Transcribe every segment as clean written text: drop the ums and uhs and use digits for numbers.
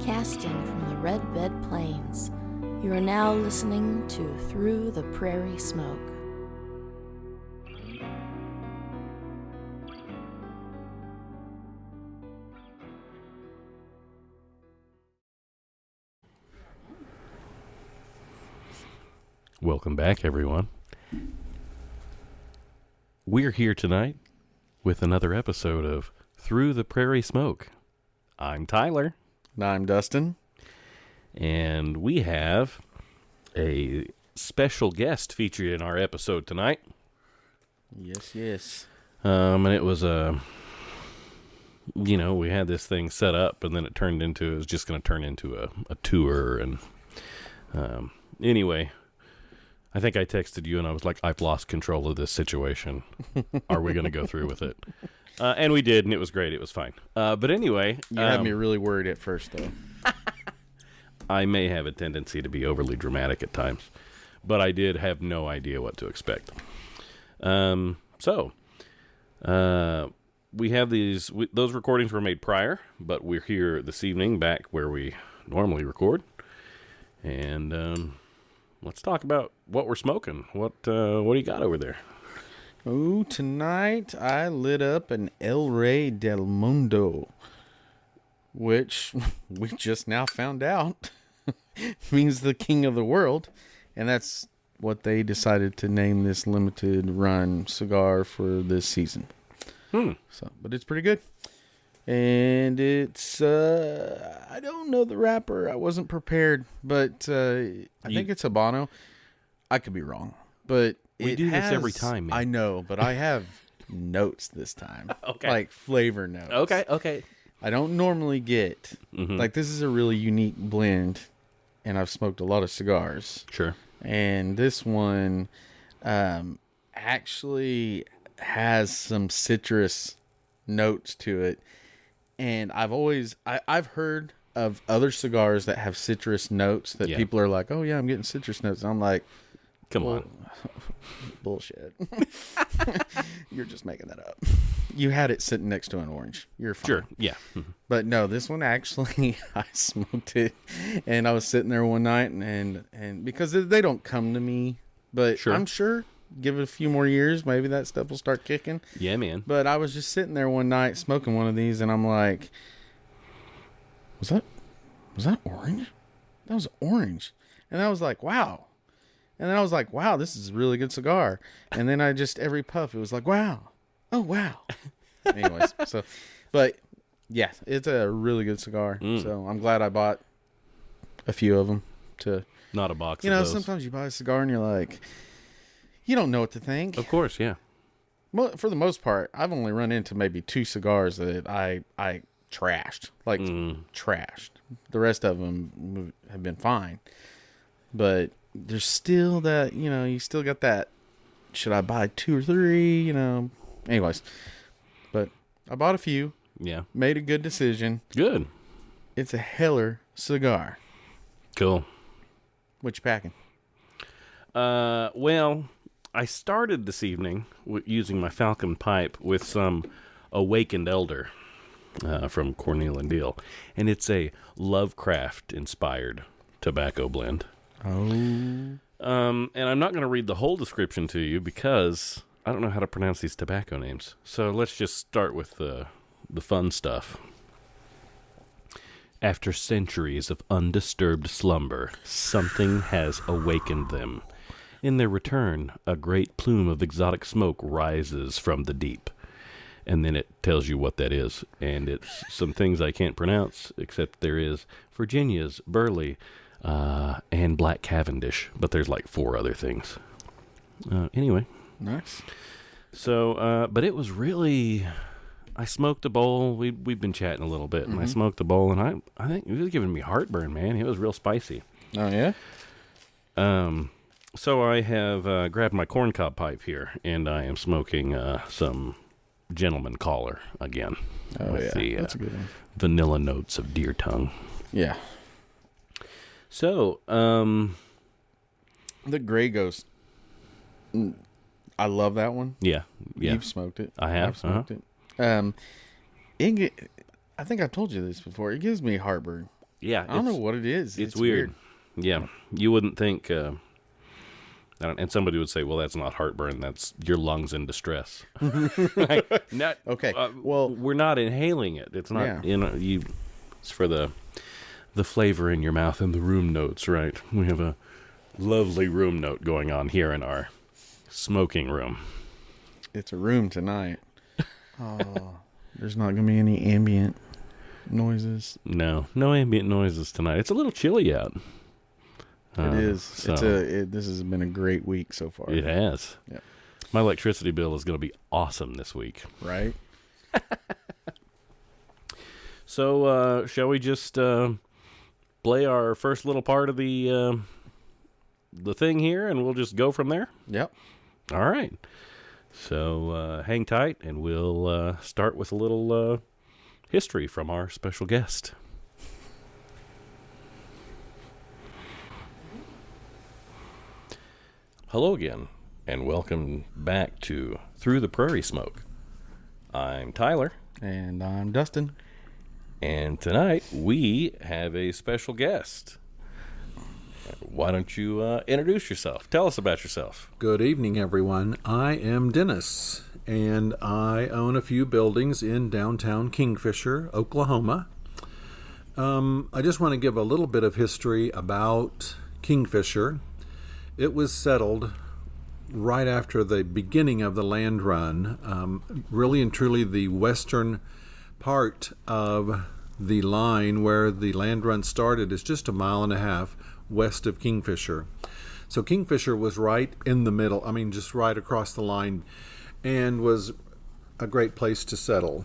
Broadcasting from the Red Bed Plains, you are now listening to Through the Prairie Smoke. Welcome back, everyone. We're here tonight with another episode of Through the Prairie Smoke. I'm Tyler. And I'm Dustin. And we have a special guest featured in our episode tonight. Yes. And it was we had this thing set up, and then it was just going to turn into a tour. And anyway, I think I texted you, and I was like, I've lost control of this situation. Are we going to go through with it? And we did, and it was great. It was fine. But anyway. You had me really worried at first, though. I may have a tendency to be overly dramatic at times, but I did have no idea what to expect. So we have these. Those recordings were made prior, but we're here this evening back where we normally record. And let's talk about what we're smoking. What do you got over there? Oh, tonight I lit up an El Rey del Mundo, which we just now found out means the king of the world, and that's what they decided to name this limited run cigar for this season. But it's pretty good, and it's I don't know the wrapper. I wasn't prepared, but I think it's Habano. I could be wrong, but we do this every time, man. I know, but I have notes this time. Okay. Like flavor notes. Okay. I don't normally get, like, this is a really unique blend, and I've smoked a lot of cigars. Sure. And this one actually has some citrus notes to it. And I've heard of other cigars that have citrus notes that people are like, oh, yeah, I'm getting citrus notes. And I'm like, come on. Bullshit. You're just making that up. You had it sitting next to an orange. You're fine. Sure, yeah. But no, this one actually, I smoked it, and I was sitting there one night, and because they don't come to me, but I'm sure, give it a few more years, maybe that stuff will start kicking. Yeah, man. But I was just sitting there one night smoking one of these, and I'm like, was that orange? That was orange. And I was like, wow. And then I was like, wow, this is a really good cigar. And then every puff, it was like, wow. Oh, wow. Anyways, but yeah, it's a really good cigar. So I'm glad I bought a few of them not a box of those. Sometimes you buy a cigar and you're like, you don't know what to think. Of course, yeah. Well, for the most part, I've only run into maybe 2 cigars that I trashed. Like, trashed. The rest of them have been fine. But there's still that, you still got that, should I buy 2 or 3, Anyways, but I bought a few. Yeah. Made a good decision. Good. It's a Heller cigar. Cool. What you packing? Well, I started this evening using my Falcon pipe with some Awakened Elder from Cornell and Deal, and it's a Lovecraft-inspired tobacco blend. Oh. And I'm not going to read the whole description to you because I don't know how to pronounce these tobacco names. So let's just start with the fun stuff. After centuries of undisturbed slumber, something has awakened them. In their return, a great plume of exotic smoke rises from the deep. And then it tells you what that is. And it's some things I can't pronounce, except there is Virginia's, Burley, and Black Cavendish. But there's like 4 other things. Anyway. Nice. So, but it was really, I smoked a bowl. We've been chatting a little bit, and I smoked a bowl, and I think it was giving me heartburn, man. It was real spicy. Oh, yeah? So I have grabbed my corncob pipe here, and I am smoking some Gentleman Caller again. Oh, with the that's a good one. vanilla notes of deer tongue. Yeah. So, the Grey Ghost. I love that one. Yeah. You've smoked it. I have. I've smoked it. I think I've told you this before. It gives me heartburn. Yeah. I don't know what it is. It's weird. Yeah. You wouldn't think, and somebody would say, well, that's not heartburn. That's your lungs in distress. Okay. Well, we're not inhaling it. It's not, it's for the flavor in your mouth and the room notes, right? We have a lovely room note going on here in our smoking room. It's a room tonight. Oh, there's not going to be any ambient noises. No ambient noises tonight. It's a little chilly out. It is. So this has been a great week so far. It has. Yeah. My electricity bill is going to be awesome this week. Right? So, shall we just play our first little part of the thing here, and we'll just go from there? Yep. All right. So, hang tight, and we'll start with a little history from our special guest. Hello again, and welcome back to Through the Prairie Smoke. I'm Tyler. And I'm Dustin. And tonight we have a special guest. Why don't you introduce yourself? Tell us about yourself. Good evening, everyone. I am Dennis, and I own a few buildings in downtown Kingfisher, Oklahoma. I just want to give a little bit of history about Kingfisher. It was settled right after the beginning of the land run. Really and truly, the western part of the line where the land run started is just 1.5 miles west of Kingfisher. So Kingfisher was right in the middle, just right across the line, and was a great place to settle.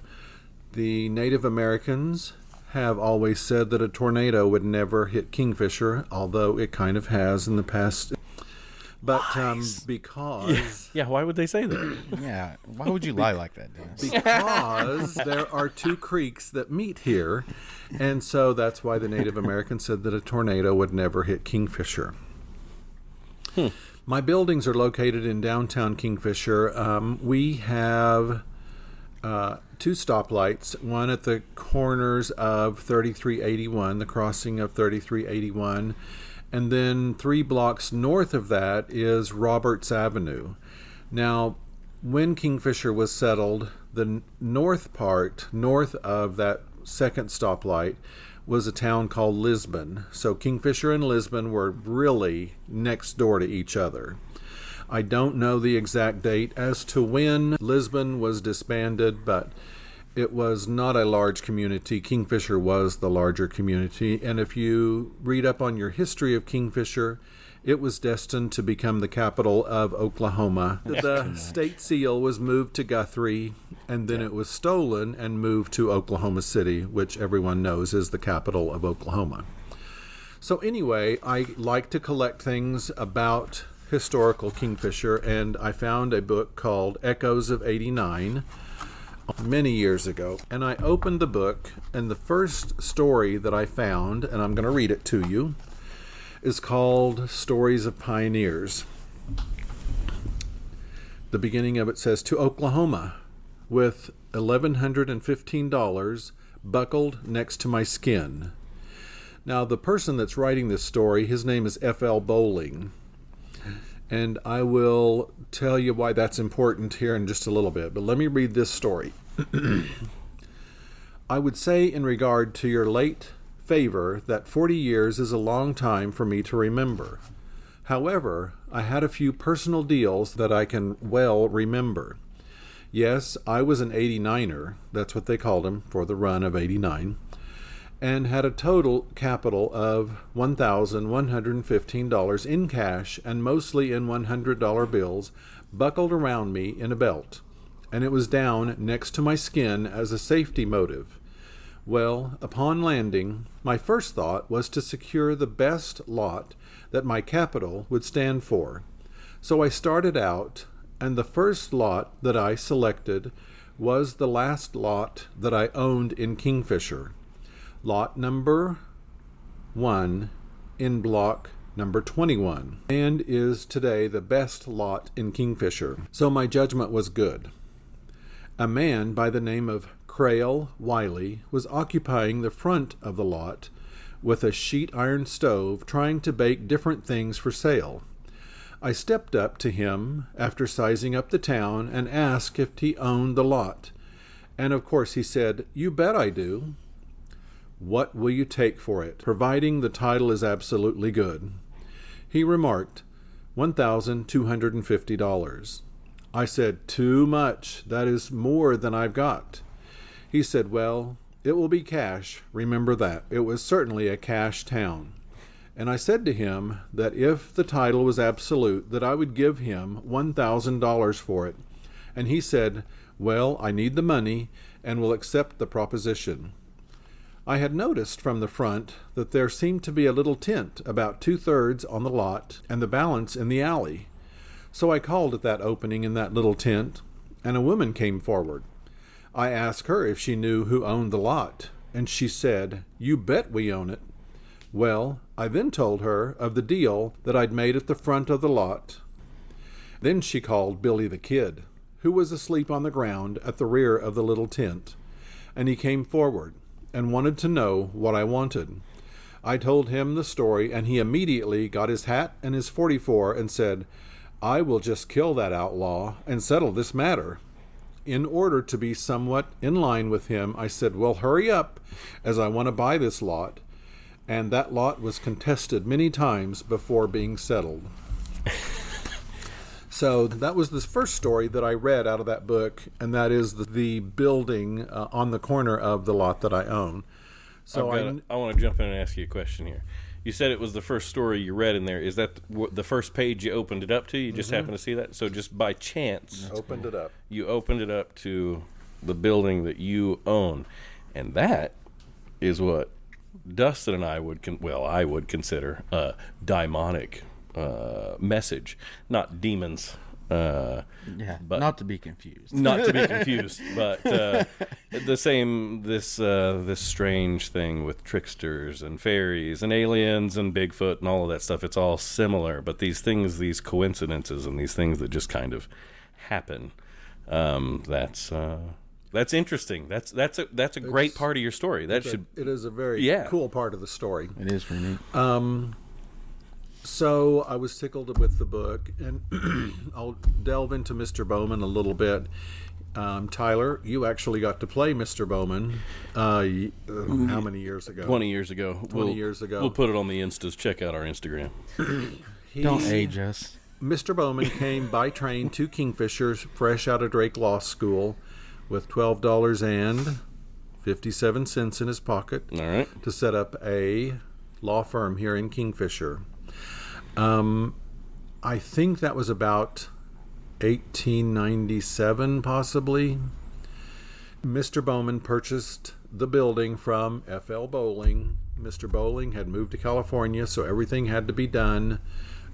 The Native Americans have always said that a tornado would never hit Kingfisher, although it kind of has in the past. But because... Yeah, why would they say that? Yeah, why would you lie like that, Dennis? Because there are two creeks that meet here, and so that's why the Native Americans said that a tornado would never hit Kingfisher. My buildings are located in downtown Kingfisher. We have 2 stoplights, one at the corners of 3381, the crossing of 3381, and then 3 blocks north of that is Roberts Avenue. Now, when Kingfisher was settled, the north part, north of that second stoplight, was a town called Lisbon. So Kingfisher and Lisbon were really next door to each other. I don't know the exact date as to when Lisbon was disbanded, but it was not a large community. Kingfisher was the larger community. And if you read up on your history of Kingfisher, it was destined to become the capital of Oklahoma. The state seal was moved to Guthrie, and then it was stolen and moved to Oklahoma City, which everyone knows is the capital of Oklahoma. So anyway, I like to collect things about historical Kingfisher, and I found a book called Echoes of '89 many years ago. And I opened the book, and the first story that I found, and I'm going to read it to you, is called Stories of Pioneers. The beginning of it says, "To Oklahoma, with $1,115 buckled next to my skin." Now, the person that's writing this story, his name is F.L. Bowling. And I will tell you why that's important here in just a little bit. But let me read this story. I would say in regard to your late favor that 40 years is a long time for me to remember. However, I had a few personal deals that I can well remember. Yes, I was an 89er, that's what they called him for the run of 89, and had a total capital of $1,115 in cash and mostly in $100 bills buckled around me in a belt, and it was down next to my skin as a safety motive. Well, upon landing, my first thought was to secure the best lot that my capital would stand for. So I started out, and the first lot that I selected was the last lot that I owned in Kingfisher. Lot number 1 in block number 21, and is today the best lot in Kingfisher. So my judgment was good. A man by the name of Crail Wiley was occupying the front of the lot, with a sheet iron stove trying to bake different things for sale. I stepped up to him after sizing up the town and asked if he owned the lot. And of course he said, "You bet I do." "What will you take for it, providing the title is absolutely good?" He remarked, $1,250. I said, "Too much. That is more than I've got." He said, "Well, it will be cash. Remember that." It was certainly a cash town. And I said to him that if the title was absolute, that I would give him $1,000 for it. And he said, "Well, I need the money and will accept the proposition." I had noticed from the front that there seemed to be a little tent about 2/3 on the lot and the balance in the alley. So I called at that opening in that little tent, and a woman came forward. I asked her if she knew who owned the lot, and she said, "You bet we own it." Well, I then told her of the deal that I'd made at the front of the lot. Then she called Billy the Kid, who was asleep on the ground at the rear of the little tent, and he came forward and wanted to know what I wanted. I told him the story, and he immediately got his hat and his .44 and said, "I will just kill that outlaw and settle this matter." In order to be somewhat in line with him, I said, "Well, hurry up, as I want to buy this lot." And that lot was contested many times before being settled. So that was the first story that I read out of that book, and that is the building on the corner of the lot that I own. So I want to jump in and ask you a question here. You said it was the first story you read in there. Is that the first page you opened it up to? You just happened to see that? So just by chance, opened it up. You opened it up to the building that you own. And that is what Dustin and I would consider a daimonic message, not demons. But not to be confused. Not to be confused, but the same. This strange thing with tricksters and fairies and aliens and Bigfoot and all of that stuff. It's all similar, but these things, these coincidences, and these things that just kind of happen. That's interesting. That's a great part of your story. It is a very cool part of the story. It is for me. So I was tickled with the book, and I'll delve into Mr. Bowman a little bit. Tyler, you actually got to play Mr. Bowman how many years ago? 20 years ago. 20 years ago. We'll put it on the Instas. Check out our Instagram. Don't age us. Mr. Bowman came by train to Kingfisher, fresh out of Drake Law School, with $12.57 in his pocket. All right. To set up a law firm here in Kingfisher. I think that was about 1897, possibly. Mr. Bowman purchased the building from F.L. Bowling. Mr. Bowling had moved to California, so everything had to be done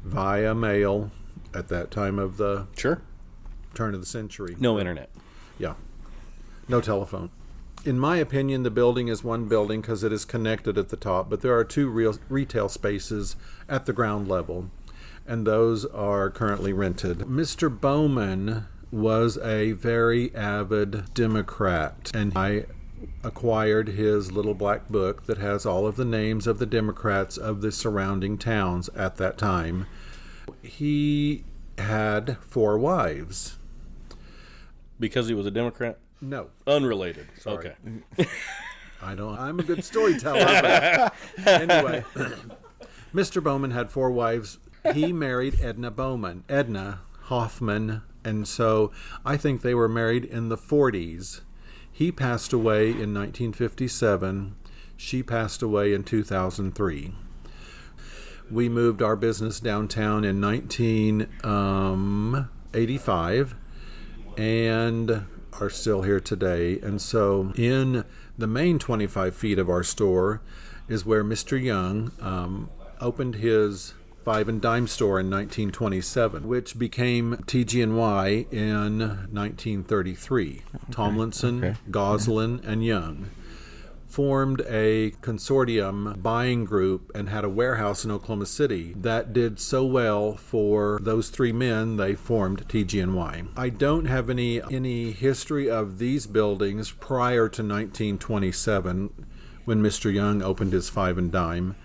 via mail at that time of the turn of the century. No internet. Yeah. No telephone. In my opinion, the building is one building because it is connected at the top, but there are two retail spaces at the ground level, and those are currently rented. Mr. Bowman was a very avid Democrat, and I acquired his little black book that has all of the names of the Democrats of the surrounding towns at that time. He had 4 wives. Because he was a Democrat? No. Unrelated. Sorry. Okay. I'm a good storyteller. But anyway, Mr. Bowman had 4 wives. He married Edna Hoffman, and so I think they were married in the 40s. He passed away in 1957. She passed away in 2003. We moved our business downtown in 1985 and are still here today. And so in the main 25 feet of our store is where Mr. Young opened his 5 and dime store in 1927, which became TG&Y in 1933. Okay. Tomlinson, Goslin, and Young formed a consortium buying group and had a warehouse in Oklahoma City that did so well for those 3 men. They formed TG&Y. I don't have any history of these buildings prior to 1927. when Mr. Young opened his Five and Dime.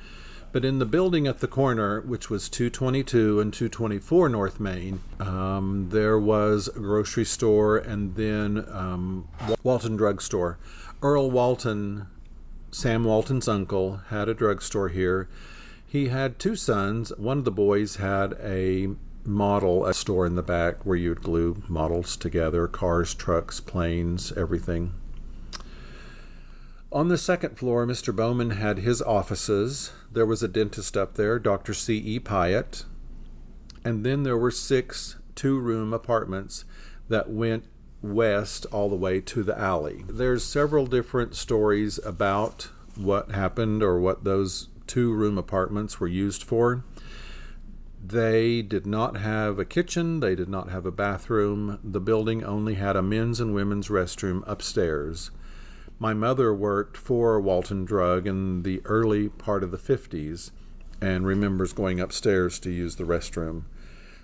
But in the building at the corner, which was 222 and 224 North Main, there was a grocery store and then Walton Drug Store. Earl Walton, Sam Walton's uncle, had a drugstore here. He had two sons. One of the boys had a store in the back where you'd glue models together, cars, trucks, planes, everything. On the second floor, Mr. Bowman had his offices. There was a dentist up there, Dr. C.E. Pyatt. And then there were 6 two-room apartments that went west all the way to the alley. There's several different stories about what happened or what those two-room apartments were used for. They did not have a kitchen. They did not have a bathroom. The building only had a men's and women's restroom upstairs. My mother worked for Walton Drug in the early part of the 50s and remembers going upstairs to use the restroom.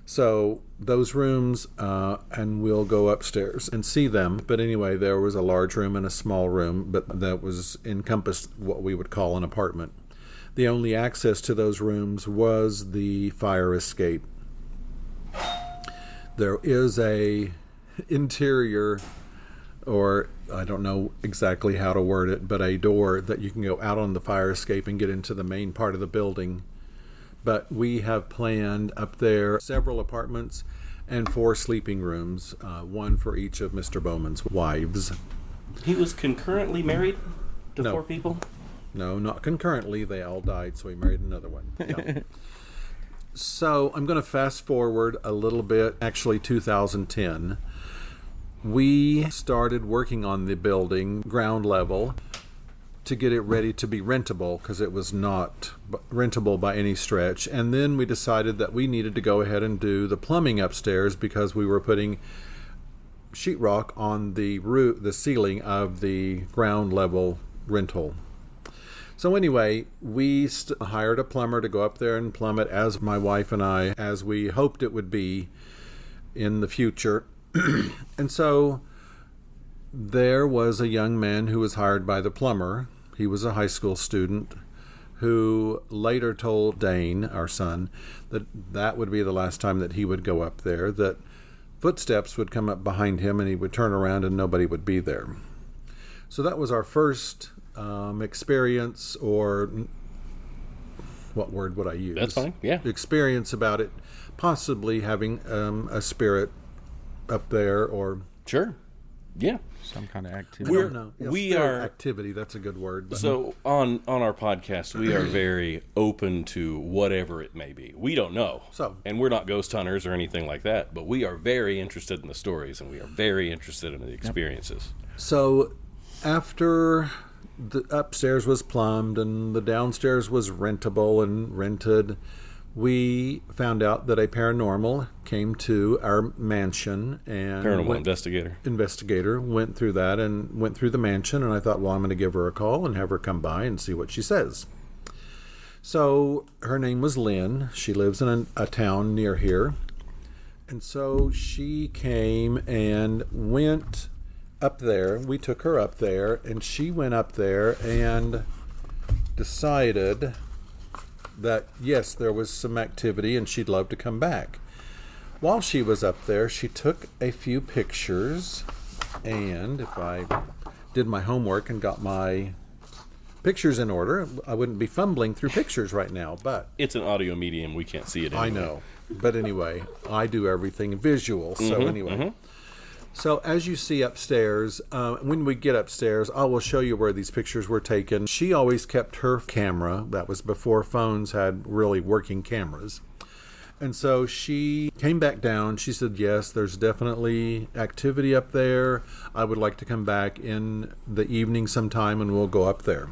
So those rooms, and we'll go upstairs and see them. But anyway, there was a large room and a small room, but that was encompassed what we would call an apartment. The only access to those rooms was the fire escape. There is a interior, or I don't know exactly how to word it, but a door that you can go out on the fire escape and get into the main part of the building. But we have planned up there several apartments and 4 sleeping rooms, one for each of Mr. Bowman's wives. He was concurrently married to No. 4 people? No, not concurrently. They all died, so he married another one. Yeah. So I'm going to fast forward a little bit, actually 2010. We started working on the building, ground level, to get it ready to be rentable, because it was not rentable by any stretch. And then we decided that we needed to go ahead and do the plumbing upstairs because we were putting sheetrock on the roof, the ceiling of the ground level rental. So anyway, we hired a plumber to go up there and plumb it, as my wife and I, as we hoped it would be in the future. And so there was a young man who was hired by the plumber. He was a high school student who later told Dane, our son, that that would be the last time that he would go up there, that footsteps would come up behind him and he would turn around and nobody would be there. So that was our first experience, or what word would I use? That's fine, yeah. Experience about it possibly having a spirit up there, or Sure. Yeah. Some kind of activity. I don't know. Yeah, we spirit are- activity. That's a good word. But So on our podcast, we are very open to whatever it may be. We don't know. So- and we're not ghost hunters or anything like that, but we are very interested in the stories and we are very interested in the experiences. So after the upstairs was plumbed and the downstairs was rentable and rented, we found out that a paranormal came to our mansion, and Paranormal investigator went through that and went through the mansion, and I thought, well, I'm going to give her a call and have her come by and see what she says. So her name was Lynn. She lives in a town near here. And so she came and went up there. We took her up there, and she went up there and decided that, yes, there was some activity and she'd love to come back. While she was up there, she took a few pictures, and if I did my homework and got my pictures in order, I wouldn't be fumbling through pictures right now, but It's an audio medium. We can't see it anyway. I know. But anyway, I do everything visual. So anyway. So as you see upstairs, when we get upstairs, I will show you where these pictures were taken. She always kept her camera. That was before phones had really working cameras. And so she came back down. She said, yes, there's definitely activity up there. I would like to come back in the evening sometime and we'll go up there.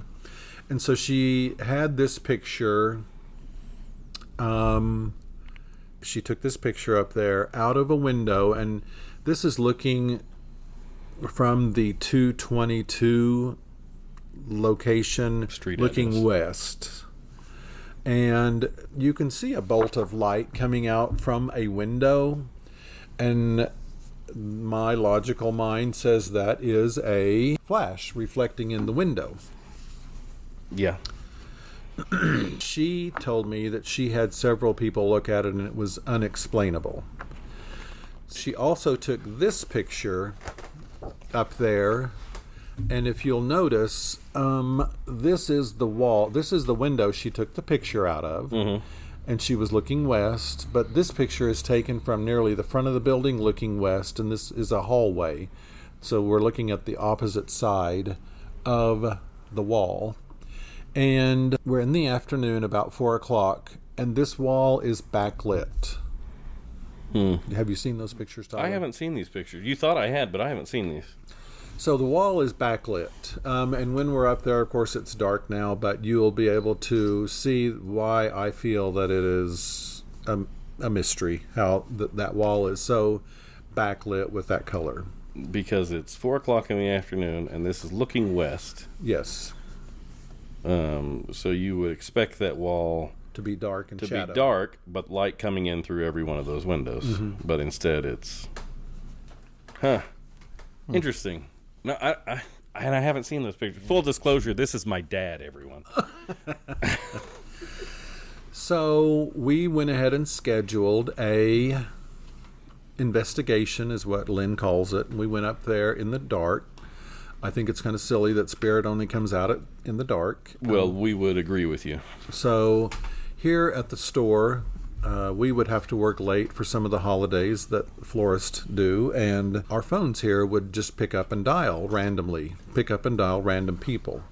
And so she had this picture. She took this picture up there out of a window, and this is looking from the 222 location, Street looking address. west. And you can see a bolt of light coming out from a window, and my logical mind says that is a flash reflecting in the window. Yeah. She told me that she had several people look at it and it was unexplainable. She also took this picture up there, and if you'll notice, this is the wall. This is the window she took the picture out of, and she was looking west. But this picture is taken from nearly the front of the building looking west, and this is a hallway. So we're looking at the opposite side of the wall. And we're in the afternoon, about 4 o'clock, and this wall is backlit. Have you seen those pictures, Tyler? I haven't seen these pictures. You thought I had, but I haven't seen these. So the wall is backlit. And when we're up there, of course, it's dark now, but you'll be able to see why I feel that it is a mystery, how that wall is so backlit with that color. Because it's 4 o'clock in the afternoon, and this is looking west. Yes. So you would expect that wall To be dark and shadow. be dark, but light coming in through every one of those windows. But instead, it's interesting. No, I haven't seen those pictures. Full disclosure: this is my dad. Everyone. So we went ahead and scheduled a investigation, is what Lynn calls it. We went up there in the dark. I think it's kind of silly that spirit only comes out in the dark. Well, we would agree with you. So here at the store, we would have to work late for some of the holidays that florists do, and our phones here would just pick up and dial random people.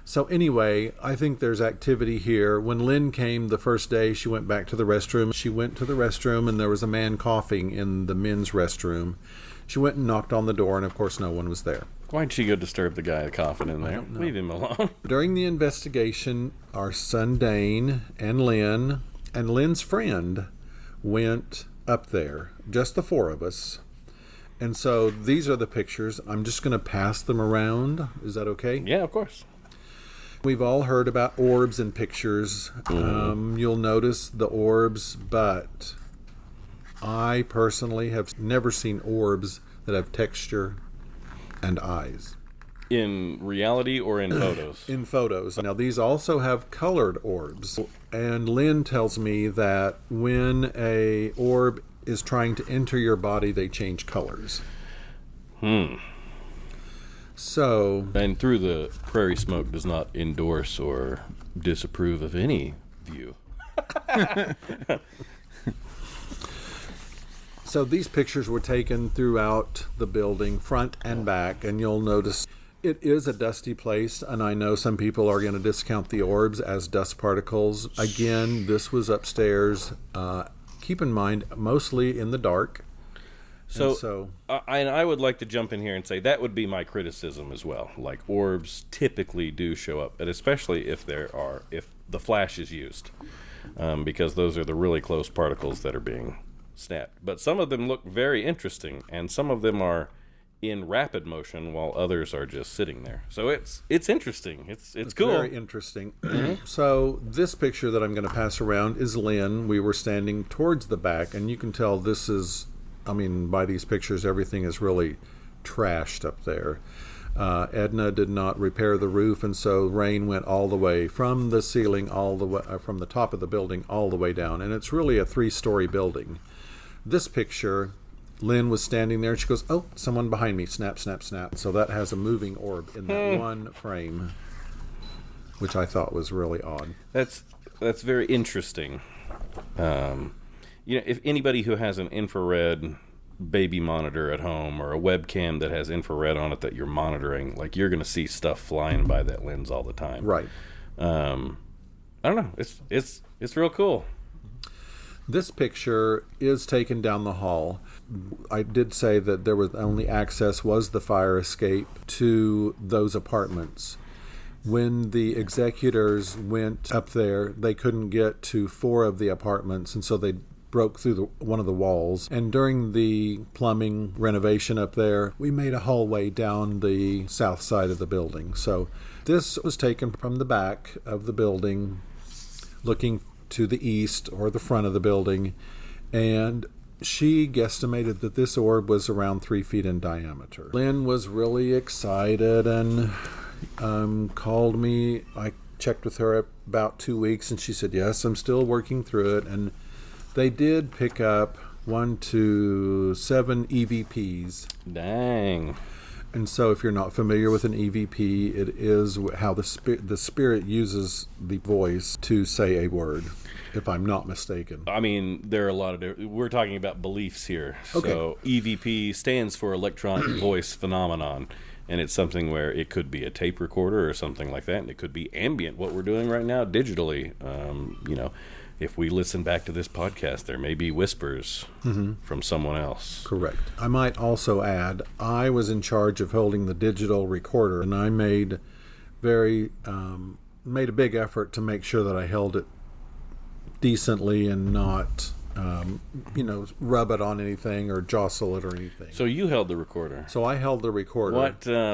So anyway, I think there's activity here. When Lynn came the first day, she went back to the restroom. She went to the restroom, and there was a man coughing in the men's restroom. She went and knocked on the door, and of course no one was there. Why'd she go disturb the guy coughing in there? Leave him alone. During the investigation, our son Dane and Lynn's friend went up there, just the four of us. And so these are the pictures. I'm just going to pass them around. Is that okay? Yeah, of course. We've all heard about orbs in pictures. You'll notice the orbs, but I personally have never seen orbs that have texture and eyes. In reality or in photos? In photos. Now, these also have colored orbs. And Lynn tells me that when a orb is trying to enter your body, they change colors. So... And Through the Prairie Smoke does not endorse or disapprove of any view. So these pictures were taken throughout the building, front and back, and you'll notice it is a dusty place, and I know some people are going to discount the orbs as dust particles. Again, this was upstairs. Keep in mind, mostly in the dark. I would like to jump in here and say that would be my criticism as well. Like, orbs typically do show up, and especially if the flash is used, because those are the really close particles that are being snapped. But some of them look very interesting, and some of them are in rapid motion while others are just sitting there. So it's interesting. It's cool. Very interesting. So this picture that I'm going to pass around is Lynn. We were standing towards the back, and you can tell this is, by these pictures, everything is really trashed up there. Edna did not repair the roof, and so rain went all the way from the ceiling, all the way from the top of the building all the way down. And it's really a 3-story building. This picture, Lynn was standing there, and she goes, "Oh, someone behind me, snap, snap, snap." So that has a moving orb in that one frame, which I thought was really odd. That's very interesting. If anybody who has an infrared baby monitor at home or a webcam that has infrared on it that you're monitoring, like, you're going to see stuff flying by that lens all the time. Right. I don't know. It's real cool. This picture is taken down the hall. I did say that there was only access was the fire escape to those apartments. When the executors went up there, they couldn't get to 4 of the apartments, and so they broke through one of the walls. And during the plumbing renovation up there, we made a hallway down the south side of the building. So this was taken from the back of the building, looking to the east or the front of the building, and she guesstimated that this orb was around 3 feet in diameter. Lynn was really excited and called me. I checked with her about 2 weeks, and she said, yes, I'm still working through it. And they did pick up 1 to 7 EVPs. Dang. And so if you're not familiar with an EVP, it is how the spirit uses the voice to say a word, if I'm not mistaken. I mean, there are a lot of we're talking about beliefs here. Okay. So EVP stands for electronic voice phenomenon, and it's something where it could be a tape recorder or something like that, and it could be ambient, what we're doing right now digitally. If we listen back to this podcast, there may be whispers from someone else. Correct. I might also add, I was in charge of holding the digital recorder, and I made a big effort to make sure that I held it decently and not, rub it on anything or jostle it or anything. So you held the recorder. So I held the recorder.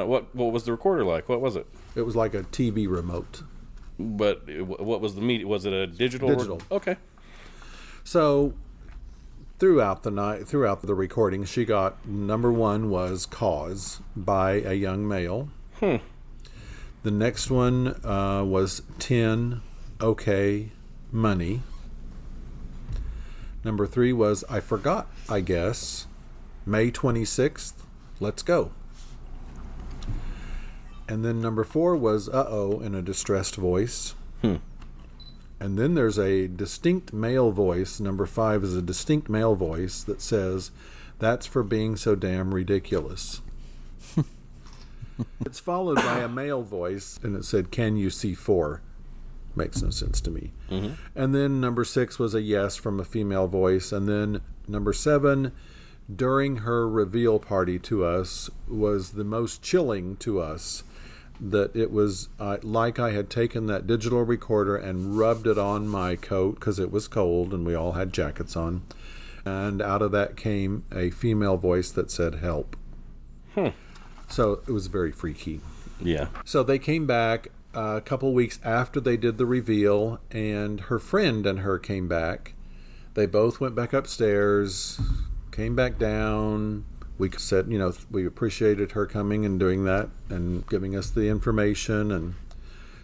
What was the recorder like? What was it? It was like a TV remote. But what was the media? Was it a digital? Digital. Okay. So throughout the recording, she got number 1 was "Cause" by a young male. The next one was 10, "Okay, Money." Number 3 was "I Forgot, I Guess." May 26th, "Let's Go." And then number 4 was "Uh-oh" in a distressed voice. And then there's a distinct male voice. Number 5 is a distinct male voice that says, "That's for being so damn ridiculous." It's followed by a male voice, and it said, "Can you see 4?" Makes no sense to me. And then number 6 was a yes from a female voice. And then number 7, during her reveal party to us, was the most chilling to us. That it was like I had taken that digital recorder and rubbed it on my coat because it was cold and we all had jackets on. And out of that came a female voice that said, "Help." So it was very freaky. Yeah. So they came back a couple weeks after they did the reveal, and her friend and her came back. They both went back upstairs, came back down. We said, we appreciated her coming and doing that and giving us the information. And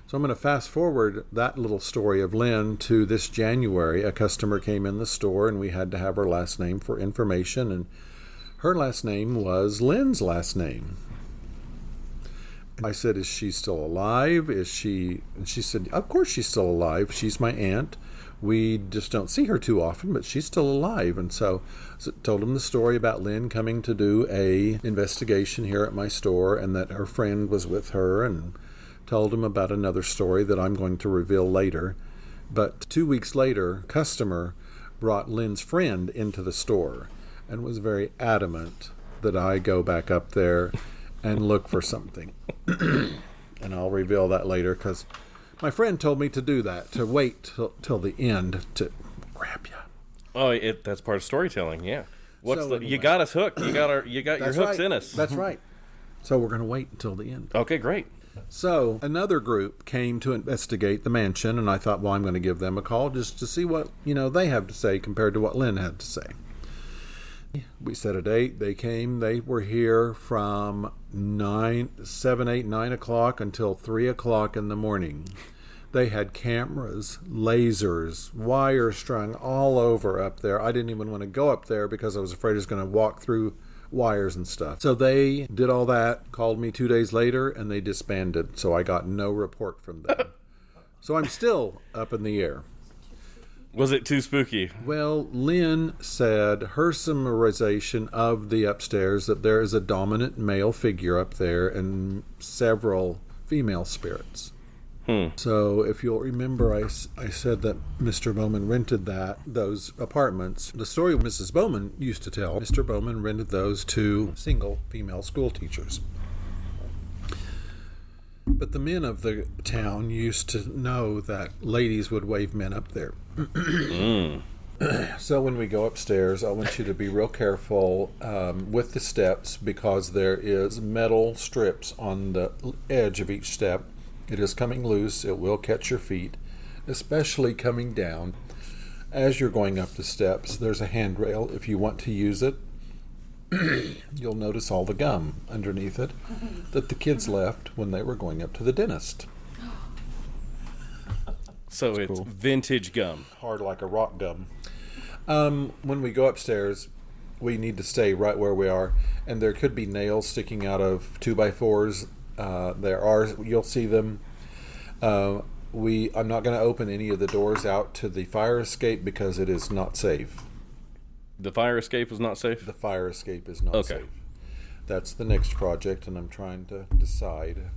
so I'm going to fast forward that little story of Lynn to this January. A customer came in the store, and we had to have her last name for information. And her last name was Lynn's last name. I said, "Is she still alive? And she said, "Of course she's still alive. She's my aunt. We just don't see her too often, but she's still alive." And so told him the story about Lynn coming to do a investigation here at my store, and that her friend was with her, and told him about another story that I'm going to reveal later. But 2 weeks later, a customer brought Lynn's friend into the store and was very adamant that I go back up there and look for something. And I'll reveal that later, because my friend told me to do that, to wait till the end to grab you. Oh, that's part of storytelling. Yeah. Anyway. You got us hooked. You got your hooks in us. That's right. So we're going to wait until the end. Okay, great. So another group came to investigate the mansion, and I thought, well, I'm going to give them a call just to see what they have to say compared to what Lynn had to say. We set a date. They came. They were here from 9 o'clock until 3 o'clock in the morning. They had cameras, lasers, wires strung all over up there. I didn't even want to go up there because I was afraid I was going to walk through wires and stuff. So they did all that, called me 2 days later, and they disbanded. So I got no report from them. So I'm still up in the air. Was it too spooky? Well, Lynn said her summarization of the upstairs, that there is a dominant male figure up there and several female spirits. So if you'll remember, I said that Mr. Bowman rented those apartments. The story Mrs. Bowman used to tell, Mr. Bowman rented those to single female school teachers. But the men of the town used to know that ladies would wave men up there. So when we go upstairs, I want you to be real careful with the steps, because there is metal strips on the edge of each step. It is coming loose. It will catch your feet, especially coming down. As you're going up the steps, there's a handrail. If you want to use it, you'll notice all the gum underneath it that the kids left when they were going up to the dentist. So it's cool. vintage gum. Hard like a rock gum. When we go upstairs, we need to stay right where we are, and there could be nails sticking out of 2x4s. You'll see them. I'm not going to open any of the doors out to the fire escape because it is not safe. The fire escape is not safe? The fire escape is not Okay. safe. That's the next project, and I'm trying to decide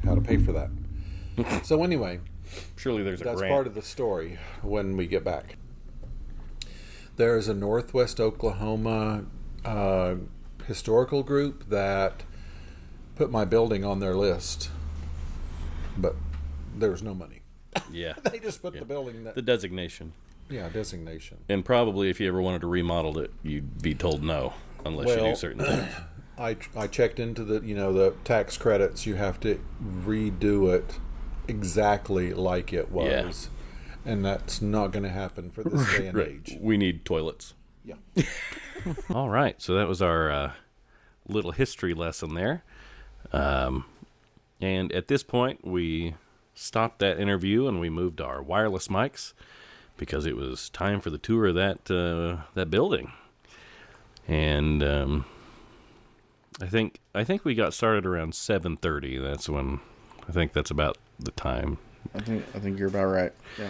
how to pay for that. So anyway, Surely there's a that's grant. part of the story when we get back. There is a Northwest Oklahoma historical group that put my building on their list, but there was no money. Yeah. They just put the building The designation. designation. And probably if you ever wanted to remodel it, you'd be told no unless you do certain things. I checked into the tax credits. You have to redo it exactly like it was, and that's not going to happen for this day and age. We need toilets. Yeah. All right. So that was our little history lesson there. And at this point, we stopped that interview and we moved our wireless mics because it was time for the tour of that building. And I think we got started around 7:30. That's when I think that's about the time. I think you're about right. Yeah.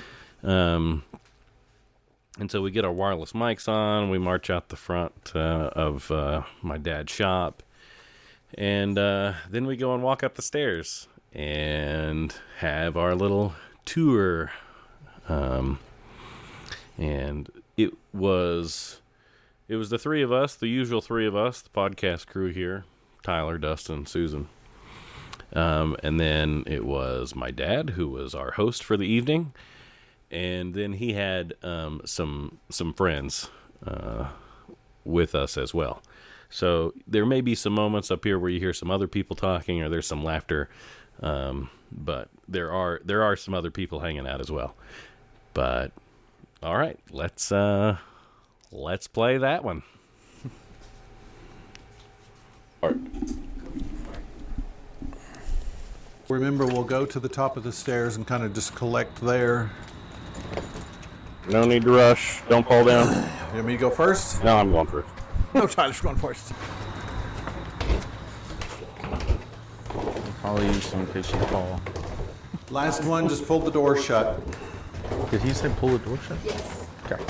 And so we get our wireless mics on. We march out the front of my dad's shop. And then we go and walk up the stairs and have our little tour. And it was the three of us, the usual three of us, the podcast crew here, Tyler, Dustin, Susan. And then it was my dad, who was our host for the evening. And then he had some friends with us as well. So there may be some moments up here where you hear some other people talking or there's some laughter, but there are some other people hanging out as well. But all right, let's play that one. Art. Remember, we'll go to the top of the stairs and kind of just collect there. No need to rush. Don't fall down. You want me to go first? No, I'm going first. No, Tyler's going first. Probably use some in case you fall. Last one, just pull the door shut. Did he say pull the door shut? Yes. Okay.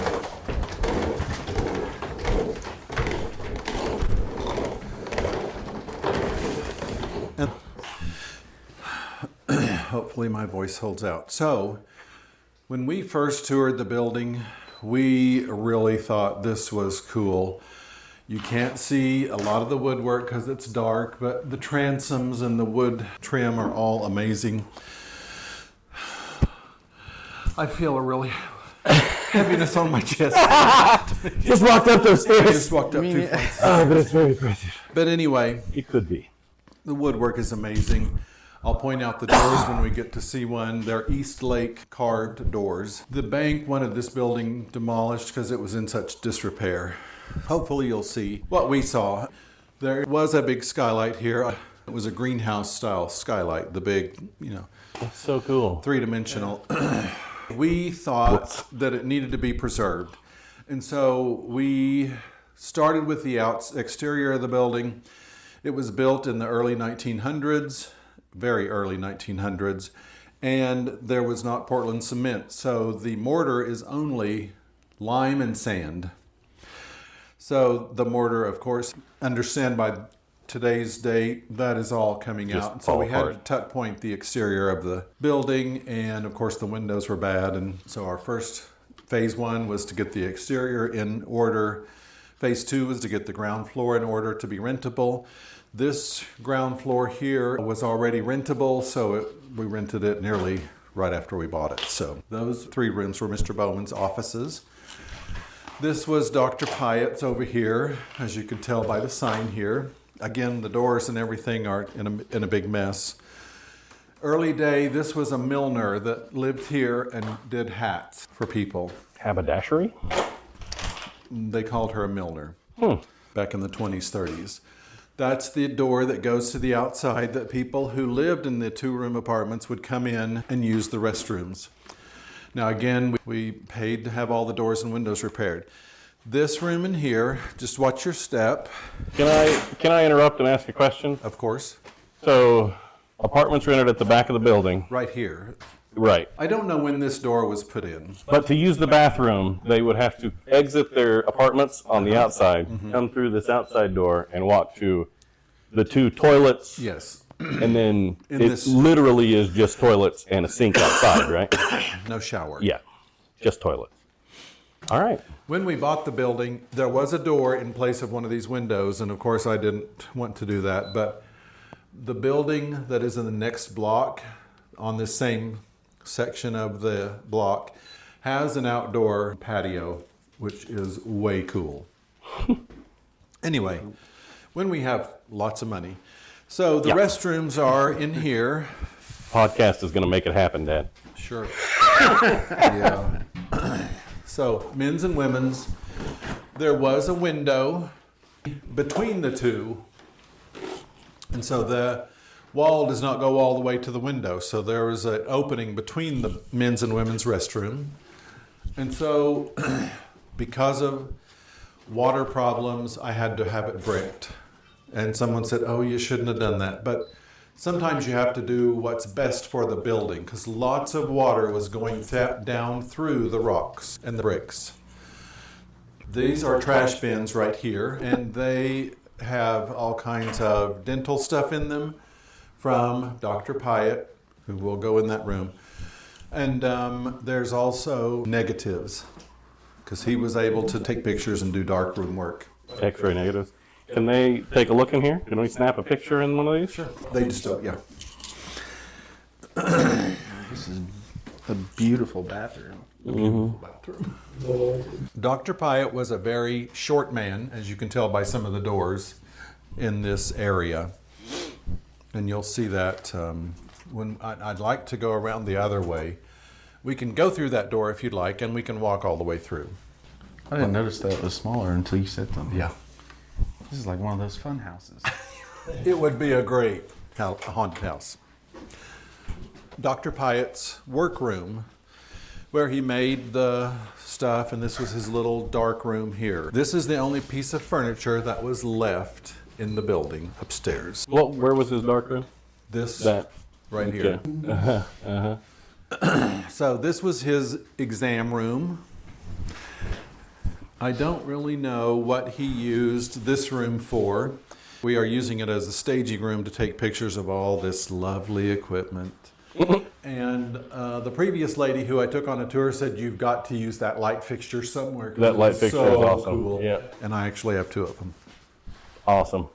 Hopefully my voice holds out. So, when we first toured the building, we really thought this was cool. You can't see a lot of the woodwork because it's dark, but the transoms and the wood trim are all amazing. I feel a really heaviness on my chest. Just walked up those I stairs. just walked up 2 flights. But it's very impressive. But anyway, It could be. the woodwork is amazing. I'll point out the doors when we get to see one. They're East Lake carved doors. The bank wanted this building demolished because it was in such disrepair. Hopefully you'll see what we saw. There was a big skylight here. It was a greenhouse style skylight, the big, That's so cool. three-dimensional. We thought that it needed to be preserved. And so we started with the exterior of the building. It was built in the early 1900s. Very early 1900s, and there was not Portland cement, so the mortar is only lime and sand. So the mortar, of course, understand by today's date, that is all coming out. And so we had to tuck point the exterior of the building, and of course the windows were bad, and so our first phase one was to get the exterior in order. Phase two was to get the ground floor in order to be rentable. This ground floor here was already rentable, so we rented it nearly right after we bought it. So those 3 rooms were Mr. Bowman's offices. This was Dr. Pyatt's over here, as you can tell by the sign here. Again, the doors and everything are in a big mess. Early day, this was a milliner that lived here and did hats for people. Haberdashery? They called her a milliner back in the 20s, 30s. That's the door that goes to the outside that people who lived in the 2-room apartments would come in and use the restrooms. Now again, we paid to have all the doors and windows repaired. This room in here, just watch your step. Can I interrupt and ask a question? Of course. So, apartments rented at the back of the building. Right here. Right. I don't know when this door was put in. But to use the bathroom, they would have to exit their apartments on the outside, come through this outside door, and walk to the 2 toilets. Yes. And then this- literally is just toilets and a sink outside, right? No shower. Yeah, just toilets. All right. When we bought the building, there was a door in place of one of these windows, and of course I didn't want to do that, but the building that is in the next block on this same section of the block has an outdoor patio, which is way cool. Anyway, when we have lots of money. So the restrooms are in here. Podcast is going to make it happen, Dad. Sure. Yeah. So men's and women's. There was a window between the two. And so the wall does not go all the way to the window. So there was an opening between the men's and women's restroom. And so because of water problems, I had to have it bricked. And someone said, oh, you shouldn't have done that. But sometimes you have to do what's best for the building, because lots of water was going down through the rocks and the bricks. These are trash bins right here, and they have all kinds of dental stuff in them from Dr. Pyatt, who will go in that room. And there's also negatives, because he was able to take pictures and do darkroom work. X-ray negatives. Can they take a look in here? Can we snap a picture in one of these? Sure. They just don't, yeah. This is a beautiful bathroom. Dr. Pyatt was a very short man, as you can tell by some of the doors in this area. And you'll see that when I'd like to go around the other way. We can go through that door if you'd like, and we can walk all the way through. I didn't notice that it was smaller until you said something. Yeah. This is like one of those fun houses. It would be a great haunted house. Dr. Pyatt's workroom, where he made the stuff, and this was his little dark room here. This is the only piece of furniture that was left in the building upstairs. Well, where was his dark room? That right here. So this was his exam room. I don't really know what he used this room for. We are using it as a staging room to take pictures of all this lovely equipment. And the previous lady who I took on a tour said, you've got to use that light fixture somewhere. That light fixture is awesome. Cool. Yeah. And I actually have 2 of them. Awesome.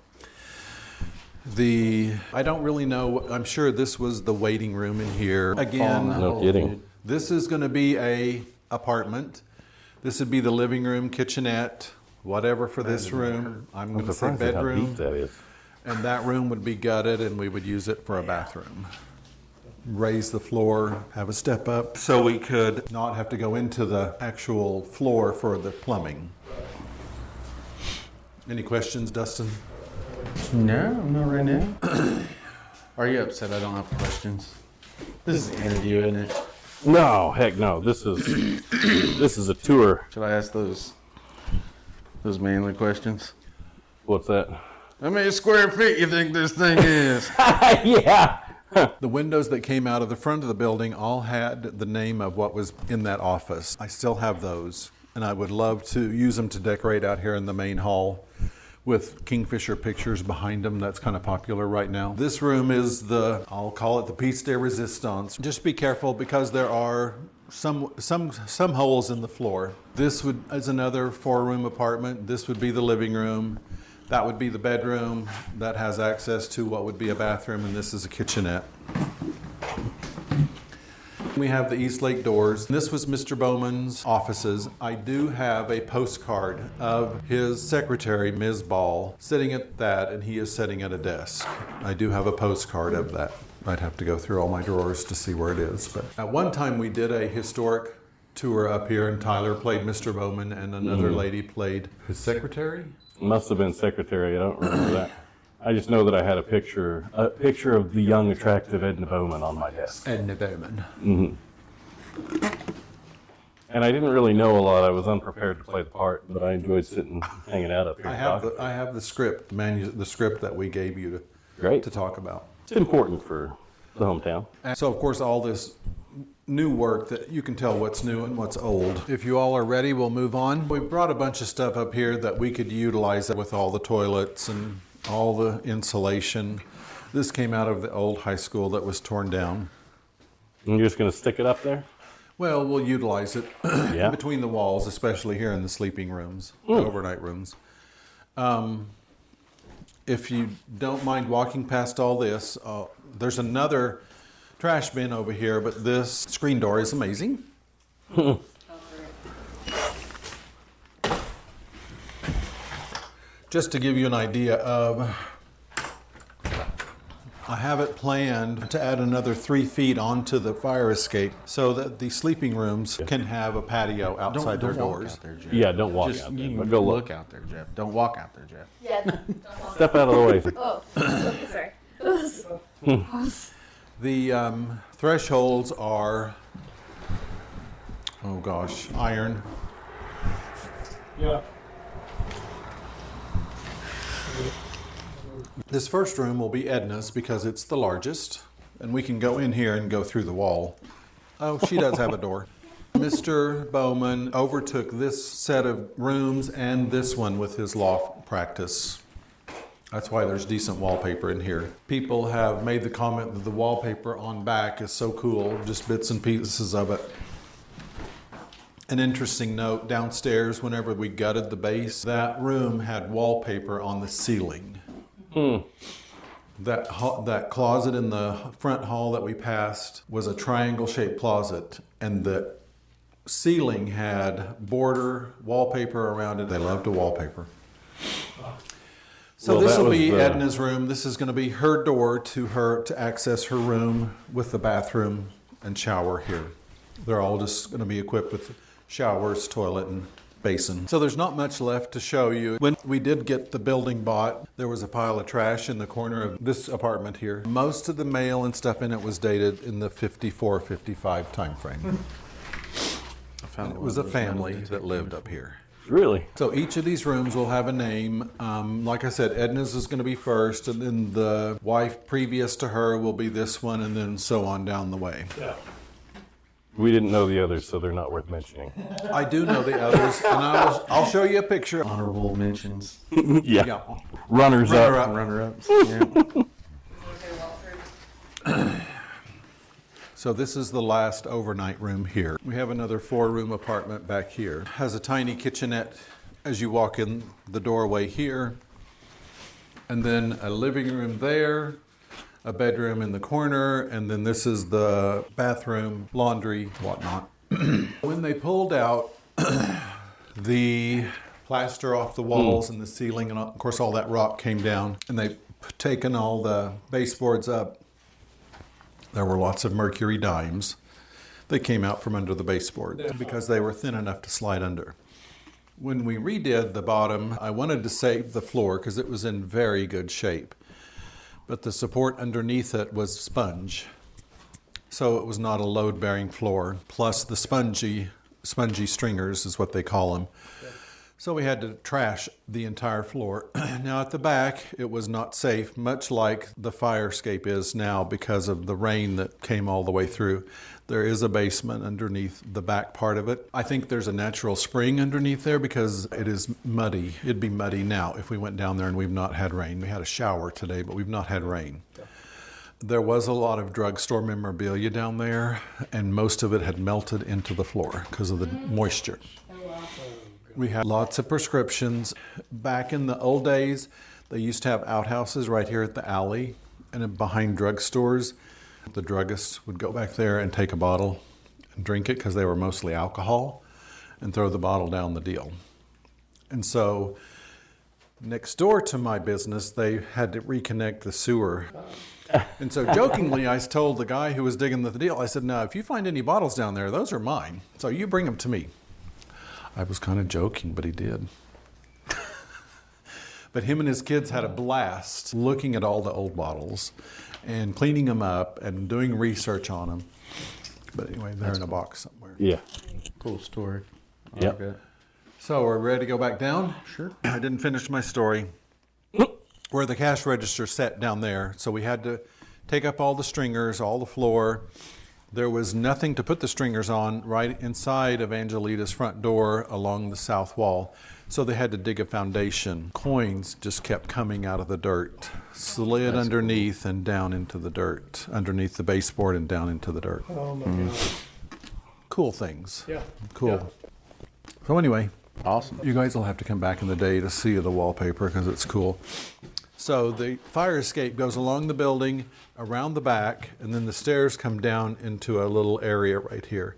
I don't really know. I'm sure this was the waiting room in here. Again, No kidding. this is going to be a apartment. This would be the living room, kitchenette, whatever for this room. I'm going to say Surprised at how bedroom. deep that is. And that room would be gutted, and we would use it for a bathroom. Raise the floor, have a step up, so we could not have to go into the actual floor for the plumbing. Any questions, Dustin? No, not right now. Are you upset I don't have questions? This is an interview, isn't it? No, heck no. This is a tour. Should I ask those manly questions? What's that? How many square feet you think this thing is? Yeah. The windows that came out of the front of the building all had the name of what was in that office. I still have those, and I would love to use them to decorate out here in the main hall with Kingfisher pictures behind them. That's kind of popular right now. This room is I'll call it the piece de resistance. Just be careful because there are some holes in the floor. This is another 4-room apartment. This would be the living room. That would be the bedroom that has access to what would be a bathroom, and this is a kitchenette. We have the East Lake doors. This was Mr. Bowman's offices. I do have a postcard of his secretary, Ms. Ball, sitting at that, and he is sitting at a desk. I do have a postcard of that. I'd have to go through all my drawers to see where it is. But at one time we did a historic tour up here, and Tyler played Mr. Bowman, and another lady played his secretary. Must have been secretary. I don't remember that. I just know that I had a picture of the young, attractive Edna Bowman on my desk. Edna Bowman. Mm-hmm. And I didn't really know a lot. I was unprepared to play the part, but I enjoyed sitting, hanging out up here. I have the script, the script that we gave you to talk about. It's important for the hometown. And so, of course, all this new work that you can tell what's new and what's old. If you all are ready, we'll move on. We brought a bunch of stuff up here that we could utilize with all the toilets and all the insulation. This came out of the old high school that was torn down. And you're just going to stick it up there? Well, we'll utilize it Yeah. between the walls, especially here in the sleeping rooms, the overnight rooms. If you don't mind walking past all this, there's another trash bin over here, but this screen door is amazing. Just to give you an idea of, I have it planned to add another 3 feet onto the fire escape so that the sleeping rooms can have a patio outside their doors. Out there, Jeff. Yeah, don't walk Just out there. you But go look out there, Jeff. Don't walk out there, Jeff. Yeah, don't walk. Step out of the way. Oh, sorry. The thresholds are, oh gosh, iron. Yeah. This first room will be Edna's because it's the largest, and we can go in here and go through the wall. Oh, she does have a door. Mr. Bowman overtook this set of rooms and this one with his law practice. That's why there's decent wallpaper in here. People have made the comment that the wallpaper on back is so cool, just bits and pieces of it. An interesting note, downstairs, whenever we gutted the base, that room had wallpaper on the ceiling. That closet in the front hall that we passed was a triangle-shaped closet, and the ceiling had border wallpaper around it. They loved a wallpaper. So Well, this that will was be the- Edna's room. This is going to be her door to access her room with the bathroom and shower here. They're all just going to be equipped with showers, toilet, and basin. So there's not much left to show you. When we did get the building bought, there was a pile of trash in the corner of this apartment here. Most of the mail and stuff in it was dated in the 54, 55 time frame. It was a family that lived up here. Really? So each of these rooms will have a name. Like I said, Edna's is going to be first, and then the wife previous to her will be this one, and then so on down the way. Yeah. We didn't know the others, so they're not worth mentioning. I do know the others, and I'll show you a picture. Honorable mentions. Yeah. Yeah. Runners Runner up. up. Runner-ups. Yeah. So this is the last overnight room here. We have another 4-room apartment back here. Has a tiny kitchenette as you walk in the doorway here. And then a living room there, a bedroom in the corner, and then this is the bathroom, laundry, whatnot. When they pulled out the plaster off the walls and the ceiling, and of course all that rock came down, and they've taken all the baseboards up, there were lots of mercury dimes that came out from under the baseboard because they were thin enough to slide under. When we redid the bottom, I wanted to save the floor because it was in very good shape, but the support underneath it was sponge, so it was not a load-bearing floor, plus the spongy stringers is what they call them. So we had to trash the entire floor. Now at the back, it was not safe, much like the fire escape is now because of the rain that came all the way through. There is a basement underneath the back part of it. I think there's a natural spring underneath there because it is muddy. It'd be muddy now if we went down there and we've not had rain. We had a shower today, but we've not had rain. There was a lot of drugstore memorabilia down there, and most of it had melted into the floor because of the moisture. We had lots of prescriptions. Back in the old days, they used to have outhouses right here at the alley and behind drugstores. The druggists would go back there and take a bottle and drink it because they were mostly alcohol and throw the bottle down the deal. And so next door to my business, they had to reconnect the sewer. And so jokingly, I told the guy who was digging the deal, I said, "Now, if you find any bottles down there, those are mine. So you bring them to me." I was kind of joking, but he did. But him and his kids had a blast looking at all the old bottles and cleaning them up and doing research on them. But anyway, they're in a box somewhere. Yeah. Cool story. I Yep. like that. So are we ready to go back down? Sure. I didn't finish my story. Where the cash register sat down there, so we had to take up all the stringers, all the floor. There was nothing to put the stringers on right inside of Angelita's front door along the south wall. So they had to dig a foundation. Coins just kept coming out of the dirt, slid underneath and down into the dirt, underneath the baseboard and down into the dirt. Oh my God. Cool things. Yeah. Cool. Yeah. So anyway, Awesome. you guys will have to come back in the day to see the wallpaper because it's cool. So the fire escape goes along the building, around the back, and then the stairs come down into a little area right here.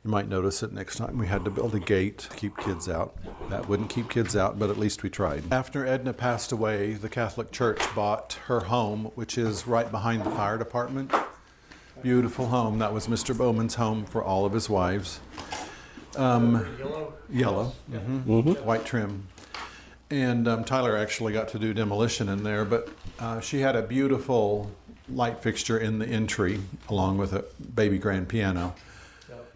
You might notice it next time. We had to build a gate to keep kids out. That wouldn't keep kids out, but at least we tried. After Edna passed away, the Catholic Church bought her home, which is right behind the fire department. Beautiful home. That was Mr. Bowman's home for all of his wives. Yellow. White trim. And Tyler actually got to do demolition in there, but she had a beautiful light fixture in the entry along with a baby grand piano.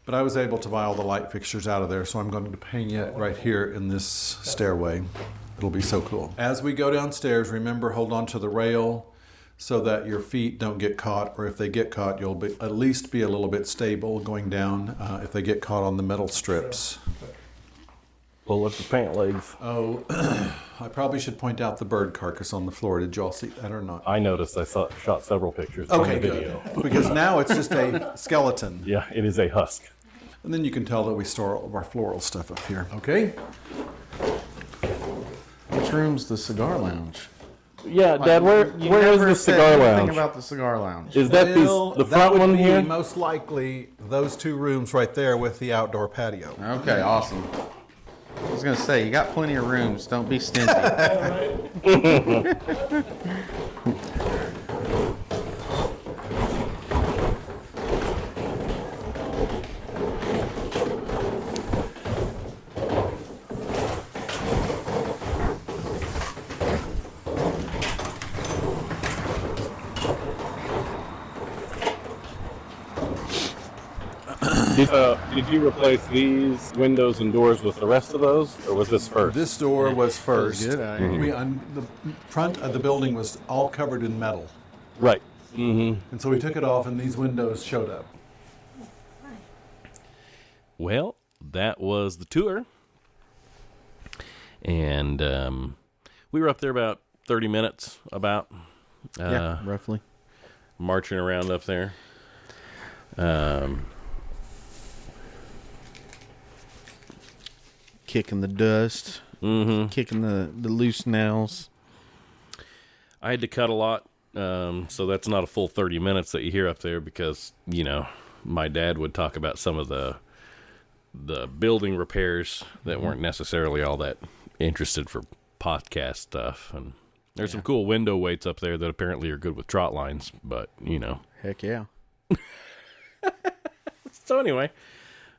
But I was able to buy all the light fixtures out of there, so I'm going to hang it right here in this stairway. It'll be so cool. As we go downstairs, remember, hold on to the rail so that your feet don't get caught, or if they get caught, you'll at least be a little bit stable going down if they get caught on the metal strips. Pull up the pant legs. Oh, I probably should point out the bird carcass on the floor. Did y'all see that or not? I noticed. I shot several pictures. Okay, on the good. video. Because now it's just a skeleton. Yeah, it is a husk. And then you can tell that we store all of our floral stuff up here. Okay? Which room's the cigar lounge? Yeah, Dad, where is never the said cigar anything lounge? about the cigar lounge. Is that Well, the that front would one be here? most likely those two rooms right there with the outdoor patio. Okay, awesome. I was gonna say, you got plenty of rooms. Don't be stingy. Did you replace these windows and doors with the rest of those, or was this first? This door was first. good, I agree. The front of the building was all covered in metal. Right. Mm-hmm. And so we took it off and these windows showed up. Well, that was the tour. And we were up there about 30 minutes, Yeah, roughly. marching around up there. Kicking the dust, kicking the loose nails. I had to cut a lot, so that's not a full 30 minutes that you hear up there because, you know, my dad would talk about some of the building repairs that weren't necessarily all that interested for podcast stuff. And there's some cool window weights up there that apparently are good with trot lines, but, you know. Heck yeah. So anyway,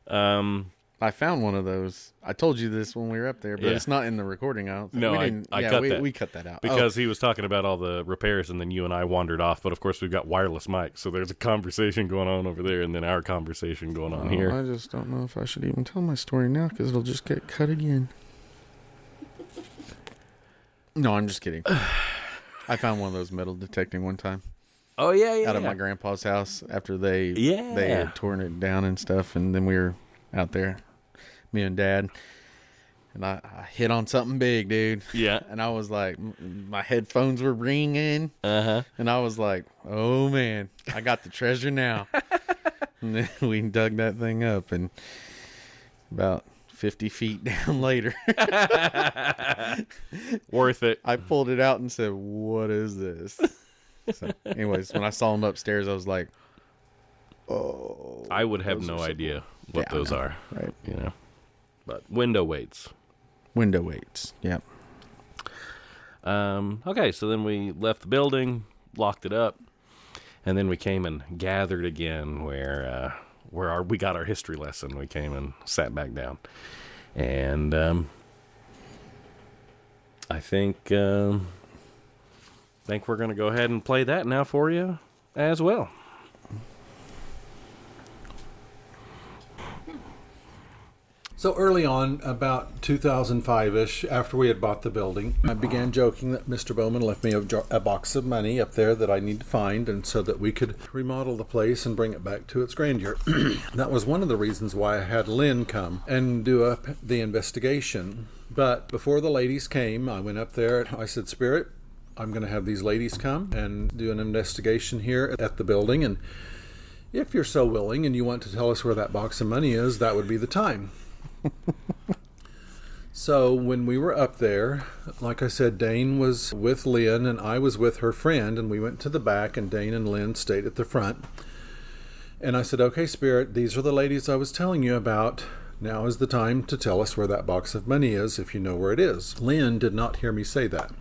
I found one of those. I told you this when we were up there, but Yeah. it's not in the recording. I don't think. No, we I didn't, cut that. We cut that out. because he was talking about all the repairs, and then you and I wandered off. But of course, we've got wireless mics, so there's a conversation going on over there, and then our conversation going on here. I just don't know if I should even tell my story now because it'll just get cut again. No, I'm just kidding. I found one of those metal detecting one time Oh yeah, out of my grandpa's house after they Yeah. had torn it down and stuff, and then we were out there, me and Dad, and I hit on something big, dude. Yeah. And I was like, my headphones were ringing, Uh-huh. and I was like, oh man, I got the treasure now. And then we dug that thing up, and about 50 feet down later, Worth it. I pulled it out and said, what is this? So, anyways, when I saw him upstairs, I was like, oh. I would have those no are so idea what Yeah, I those know. are, Right. you know. But window weights. Window weights. Yep. Okay, so then we left the building, locked it up, and then we came and gathered again where we got our history lesson. We came and sat back down, and I think we're going to go ahead and play that now for you as well. So early on, about 2005-ish, after we had bought the building, I began joking that Mr. Bowman left me a box of money up there that I need to find, and so that we could remodel the place and bring it back to its grandeur. That was one of the reasons why I had Lynn come and do the investigation. But before the ladies came, I went up there. I said, Spirit, I'm going to have these ladies come and do an investigation here at the building, and if you're so willing and you want to tell us where that box of money is, that would be the time. So when we were up there, like I said, Dane was with Lynn and I was with her friend, and we went to the back and Dane and Lynn stayed at the front. And I said, okay, Spirit, these are the ladies I was telling you about. Now is the time to tell us where that box of money is, if you know where it is. Lynn did not hear me say that.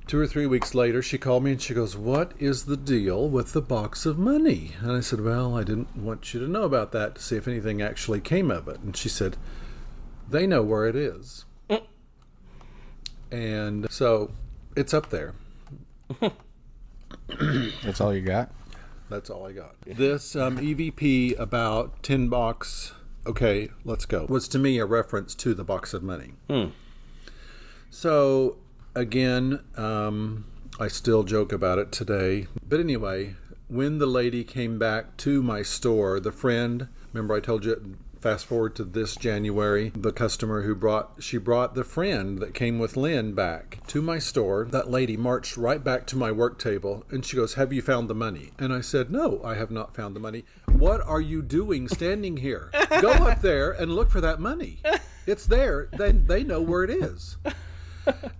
2 or 3 weeks later, she called me and she goes, what is the deal with the box of money? And I said, well, I didn't want you to know about that to see if anything actually came of it. And she said, they know where it is. And so it's up there. That's all you got? That's all I got. This EVP about 10 box, okay, let's go, was to me a reference to the box of money. So again, I still joke about it today. But anyway, when the lady came back to my store, the friend, remember I told you, fast forward to this January, the customer she brought the friend that came with Lynn back to my store. That lady marched right back to my work table and she goes, have you found the money? And I said, no, I have not found the money. What are you doing standing here? Go up there and look for that money. It's there. They know where it is.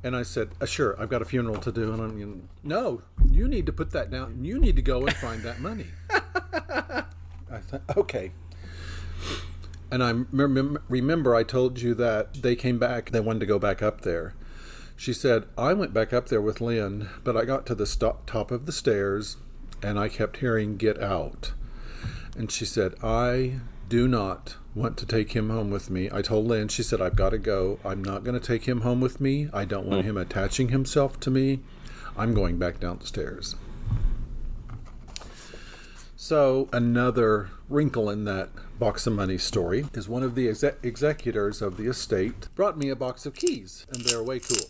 And I said, sure, I've got a funeral to do. And no, you need to put that down. You need to go and find that money. I thought, okay. And I remember I told you that they came back. They wanted to go back up there. She said, I went back up there with Lynn, but I got to the top of the stairs and I kept hearing, get out. And she said, I do not want to take him home with me. I told Lynn, she said, I've got to go. I'm not going to take him home with me. I don't want him attaching himself to me. I'm going back down the stairs. So another wrinkle in that box of money story is one of the executors of the estate brought me a box of keys, and they're way cool.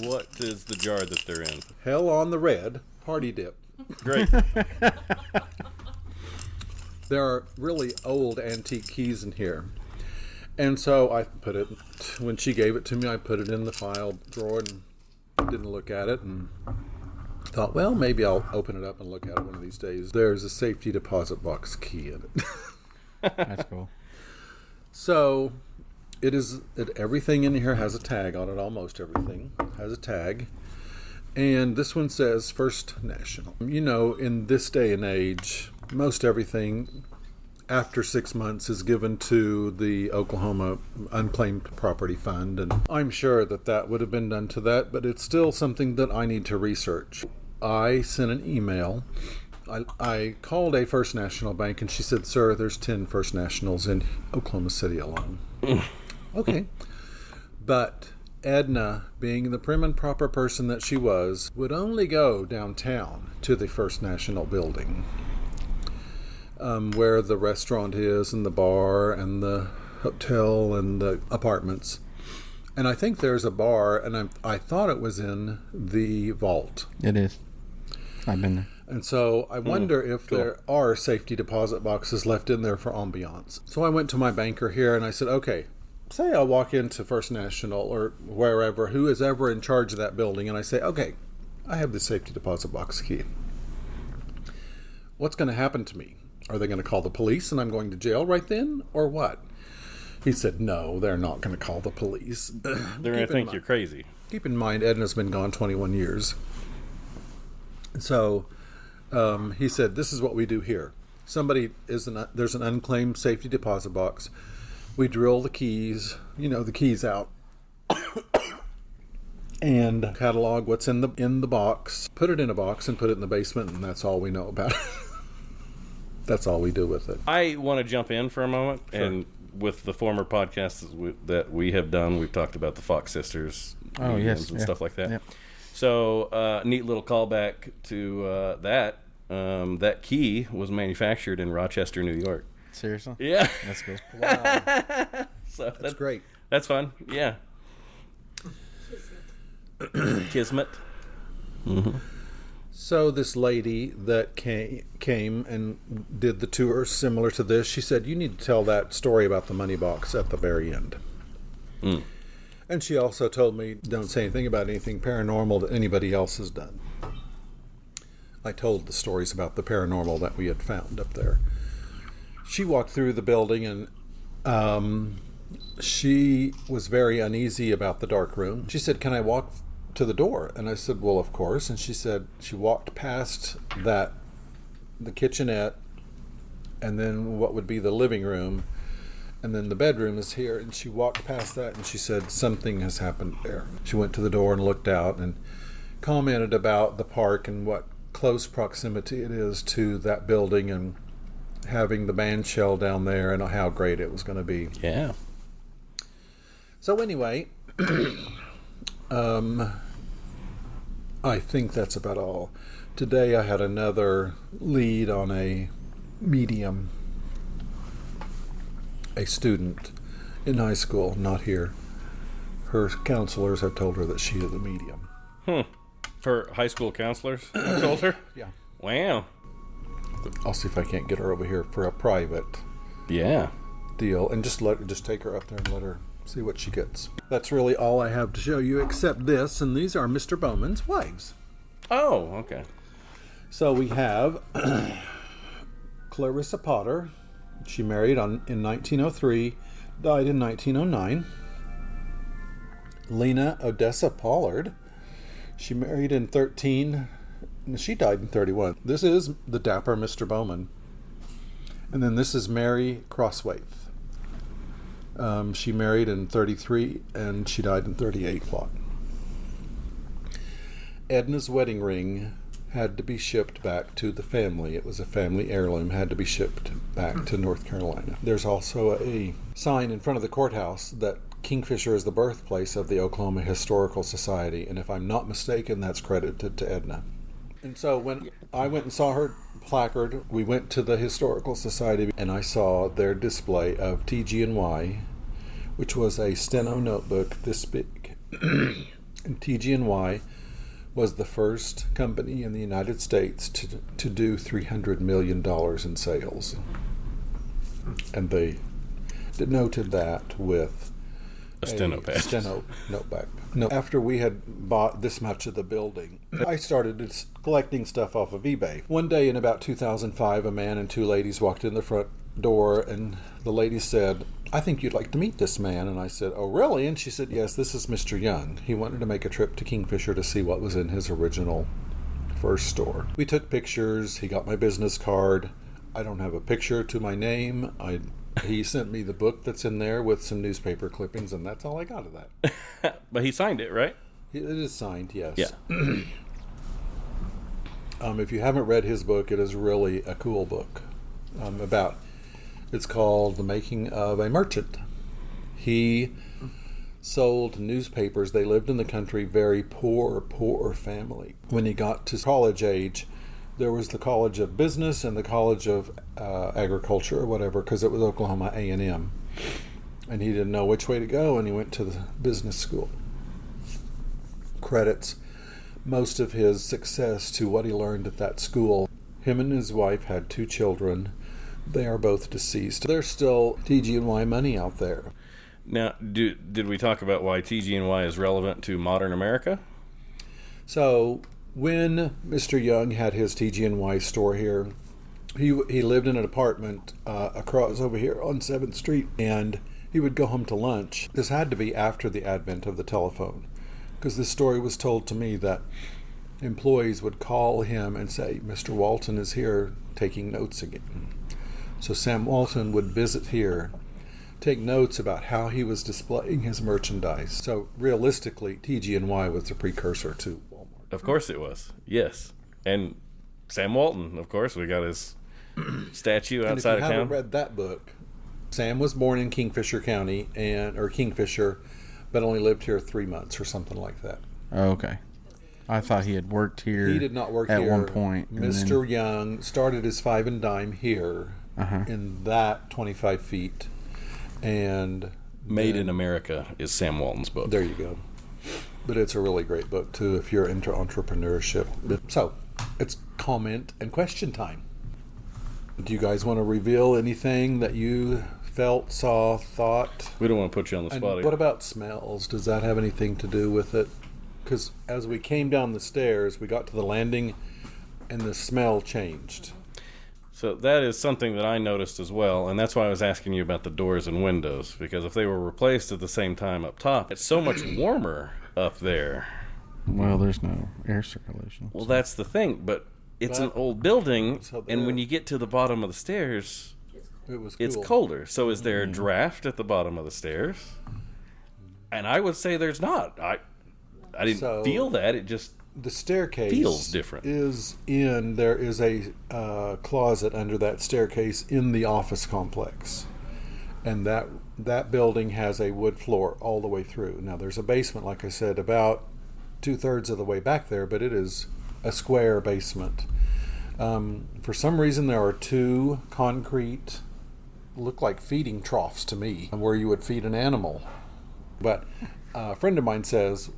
What is the jar that they're in? Hell on the red, party dip. Great. There are really old antique keys in here. And so I put it, when she gave it to me, I put it in the file drawer and didn't look at it and thought, well, maybe I'll open it up and look at it one of these days. There's a safety deposit box key in it. That's cool. So everything in here has a tag on it. Almost everything has a tag. And this one says First National. You know, in this day and age, most everything after 6 months is given to the Oklahoma Unclaimed Property Fund. And I'm sure that would have been done to that, but it's still something that I need to research. I sent an email. I called a First National Bank and she said, sir, there's 10 First Nationals in Oklahoma City alone. Okay. But Edna, being the prim and proper person that she was, would only go downtown to the First National building, where the restaurant is and the bar and the hotel and the apartments. And I think there's a bar, and I thought it was in the vault. It is. I've been there. And so I wonder if there are safety deposit boxes left in there for ambiance. So I went to my banker here and I said, okay, say I walk into First National or wherever, who is ever in charge of that building, and I say, okay, I have the safety deposit box key. What's going to happen to me? Are they going to call the police and I'm going to jail right then, or what? He said, no, they're not going to call the police. They're going to think you're crazy. Keep in mind, Edna's been gone 21 years. So he said, this is what we do here. There's an unclaimed safety deposit box. We drill the keys out and catalog what's in the box, put it in a box and put it in the basement, and that's all we know about it. That's all we do with it. I want to jump in for a moment. Sure. And with the former podcasts that we have done, we've talked about the Fox Sisters and stuff like that. Yep. So neat little callback to that. That key was manufactured in Rochester, New York. Seriously? Yeah. That's cool. Wow. So That's great. That's fun. Yeah. Kismet. Mm-hmm. So this lady that came and did the tour similar to this, she said, you need to tell that story about the money box at the very end. Mm. And she also told me, don't say anything about anything paranormal that anybody else has done. I told the stories about the paranormal that we had found up there. She walked through the building and she was very uneasy about the dark room. She said, can I walk to the door? And I said, well, of course. And she said she walked past the kitchenette, and then what would be the living room, and then the bedroom is here. And she walked past that, and she said something has happened there. She went to the door and looked out and commented about the park and what close proximity it is to that building, and having the band shell down there and how great it was going to be. Yeah. So anyway, I think that's about all. Today I had another lead on a medium, a student in high school, not here. Her counselors have told her that she is a medium. Her high school counselors told her? Yeah. Wow. I'll see if I can't get her over here for a private Yeah. deal, and just take her up there and let her see what she gets. That's really all I have to show you, except this, and these are Mr. Bowman's wives. Oh, okay. So we have Clarissa Potter. She married in 1903, died in 1909. Lena Odessa Pollard. She married in 13. She died in 31. This is the dapper Mr. Bowman. And then this is Mary Crosswaith. She married in 33 and she died in 38 plot. Edna's wedding ring had to be shipped back to the family. It was a family heirloom, had to be shipped back to North Carolina. There's also a sign in front of the courthouse that Kingfisher is the birthplace of the Oklahoma Historical Society, and if I'm not mistaken, that's credited to Edna. And so when I went and saw her placard, we went to the Historical Society, and I saw their display of TG&Y, which was a steno notebook this big. And TG&Y was the first company in the United States to do $300 million in sales. And they denoted that with A steno pad. Steno notebook. No, after we had bought this much of the building, I started collecting stuff off of eBay. One day in about 2005, a man and two ladies walked in the front door, and the lady said, "I think you'd like to meet this man." And I said, "Oh, really?" And she said, "Yes, this is Mr. Young. He wanted to make a trip to Kingfisher to see what was in his original first store." We took pictures. He got my business card. I don't have a picture to my name. He sent me the book that's in there with some newspaper clippings, and that's all I got of that. But he signed it, right? It is signed, yes. Yeah. If you haven't read his book, it is really a cool book. It's called The Making of a Merchant. He sold newspapers. They lived in the country, very poor family. When he got to college age, there was the College of Business and the College of Agriculture or whatever, because it was Oklahoma A&M. And he didn't know which way to go, and he went to the business school. Credits most of his success to what he learned at that school. Him and his wife had 2 children. They are both deceased. There's still TG&Y money out there. Now, did we talk about why TG&Y is relevant to modern America? So when Mr. Young had his TG&Y store here, he lived in an apartment across over here on 7th Street, and he would go home to lunch. This had to be after the advent of the telephone, because this story was told to me that employees would call him and say, "Mr. Walton is here taking notes again." So Sam Walton would visit here, take notes about how he was displaying his merchandise. So realistically, TG&Y was the precursor to Walmart. Of course it was. Yes. And Sam Walton, of course, we got his statue outside of And if you town. haven't read that book, Sam was born in Kingfisher County, or Kingfisher, but only lived here 3 months or something like that. Oh, okay. I thought he had worked here. He did not work at here. one point. and Mr. Young started his 5 and dime here. in that 25 feet. And Made in America is Sam Walton's book. there you go. But it's a really great book, too, if you're into entrepreneurship. So, it's comment and question time. Do you guys want to reveal anything that you felt, saw, thought? We don't want to put you on the And spot. what about smells? Does that have anything to do with it? Because as we came down the stairs, we got to the landing, and the smell changed. So that is something that I noticed as well, and that's why I was asking you about the doors and windows, because if they were replaced at the same time up top, it's so much warmer up there. Well, there's no air circulation. Well, that's the thing, but it's an But- old building, So and when there- you get to the bottom of the stairs, It was cool. it's colder. So is there a draft at the bottom of the stairs? And I would say there's not. I didn't So- feel that. It just The staircase feels different. There is a closet under that staircase in the office complex. And that building has a wood floor all the way through. Now, there's a basement, like I said, about 2/3 of the way back there, but it is a square basement. For some reason, there are 2 concrete, look like feeding troughs to me, where you would feed an animal. But a friend of mine says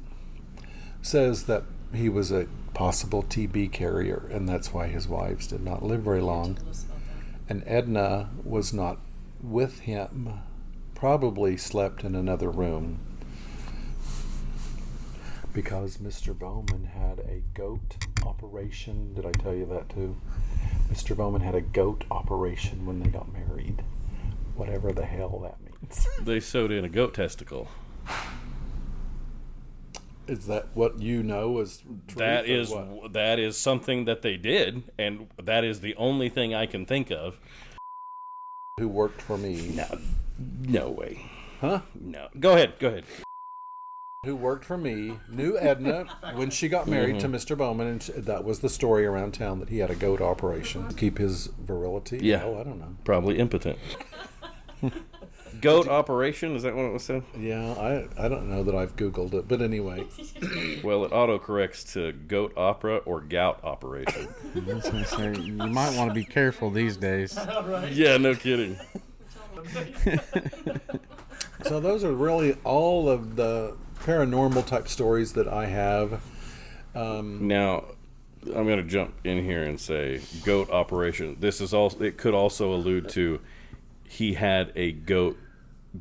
that he was a possible TB carrier, and that's why his wives did not live very long. And Edna was not with him, probably slept in another room, because Mr. Bowman had a goat operation. Did I tell you that too? Mr. Bowman had a goat operation when they got married. Whatever the hell that means. they sewed in a goat testicle. Is that what you know is truth? That or is what? that is something that they did, and that is the only thing I can think of. Who worked for me. No way. Huh? No. Go ahead. Who worked for me knew Edna when she got married to Mr. Bowman, and that was the story around town, that he had a goat operation to keep his virility. Yeah. Oh, I don't know. Probably impotent. Goat operation, is that what it was said? Yeah, I don't know that I've Googled it, but anyway. Well, it autocorrects to goat opera or gout operation. I was gonna say, you might want to be careful these days. Yeah, no kidding. So those are really all of the paranormal type stories that I have. Now, I'm going to jump in here and say goat operation. This is also, it could also allude to he had a goat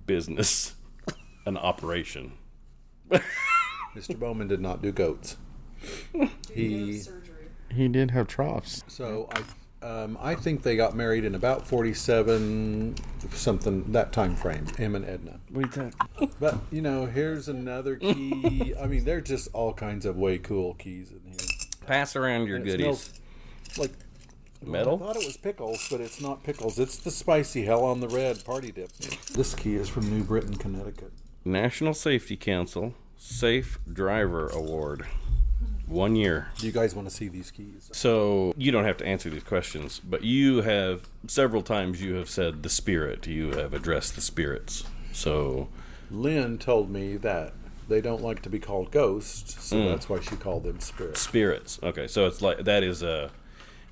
business, an operation. Mr. Bowman did not do goats. He He did have troughs. So I think they got married in about 47, something, that time frame, him and Edna. But, here's another key. I mean, there's just all kinds of way cool keys in here. Pass around your And it goodies. smells like Metal? I thought it was pickles, but it's not pickles. It's the spicy hell on the red party dip. This key is from New Britain, Connecticut. National Safety Council Safe Driver Award. 1 year. Do you guys want to see these keys? So you don't have to answer these questions, but you have several times you have said the spirit. You have addressed the spirits. So Lynn told me that they don't like to be called ghosts, so that's why she called them spirits. spirits. Okay, so it's like that is a,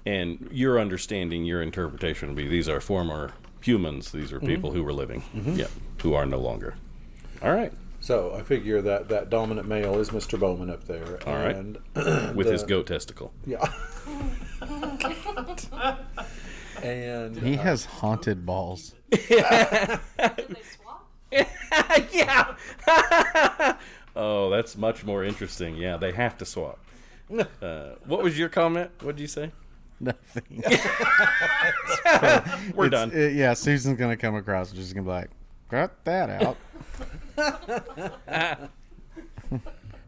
and your understanding, your interpretation would be these are former humans. These are people who were living. Yeah, who are no longer. All right. So I figure that dominant male is Mr. Bowman up there. All right. And With his goat testicle. Yeah. And He has haunted balls. Did they swap? Yeah. Oh, that's much more interesting. Yeah, they have to swap. What was your comment? What did you say? Nothing. We're done. Yeah, Susan's gonna come across and she's gonna be like, "Cut that out."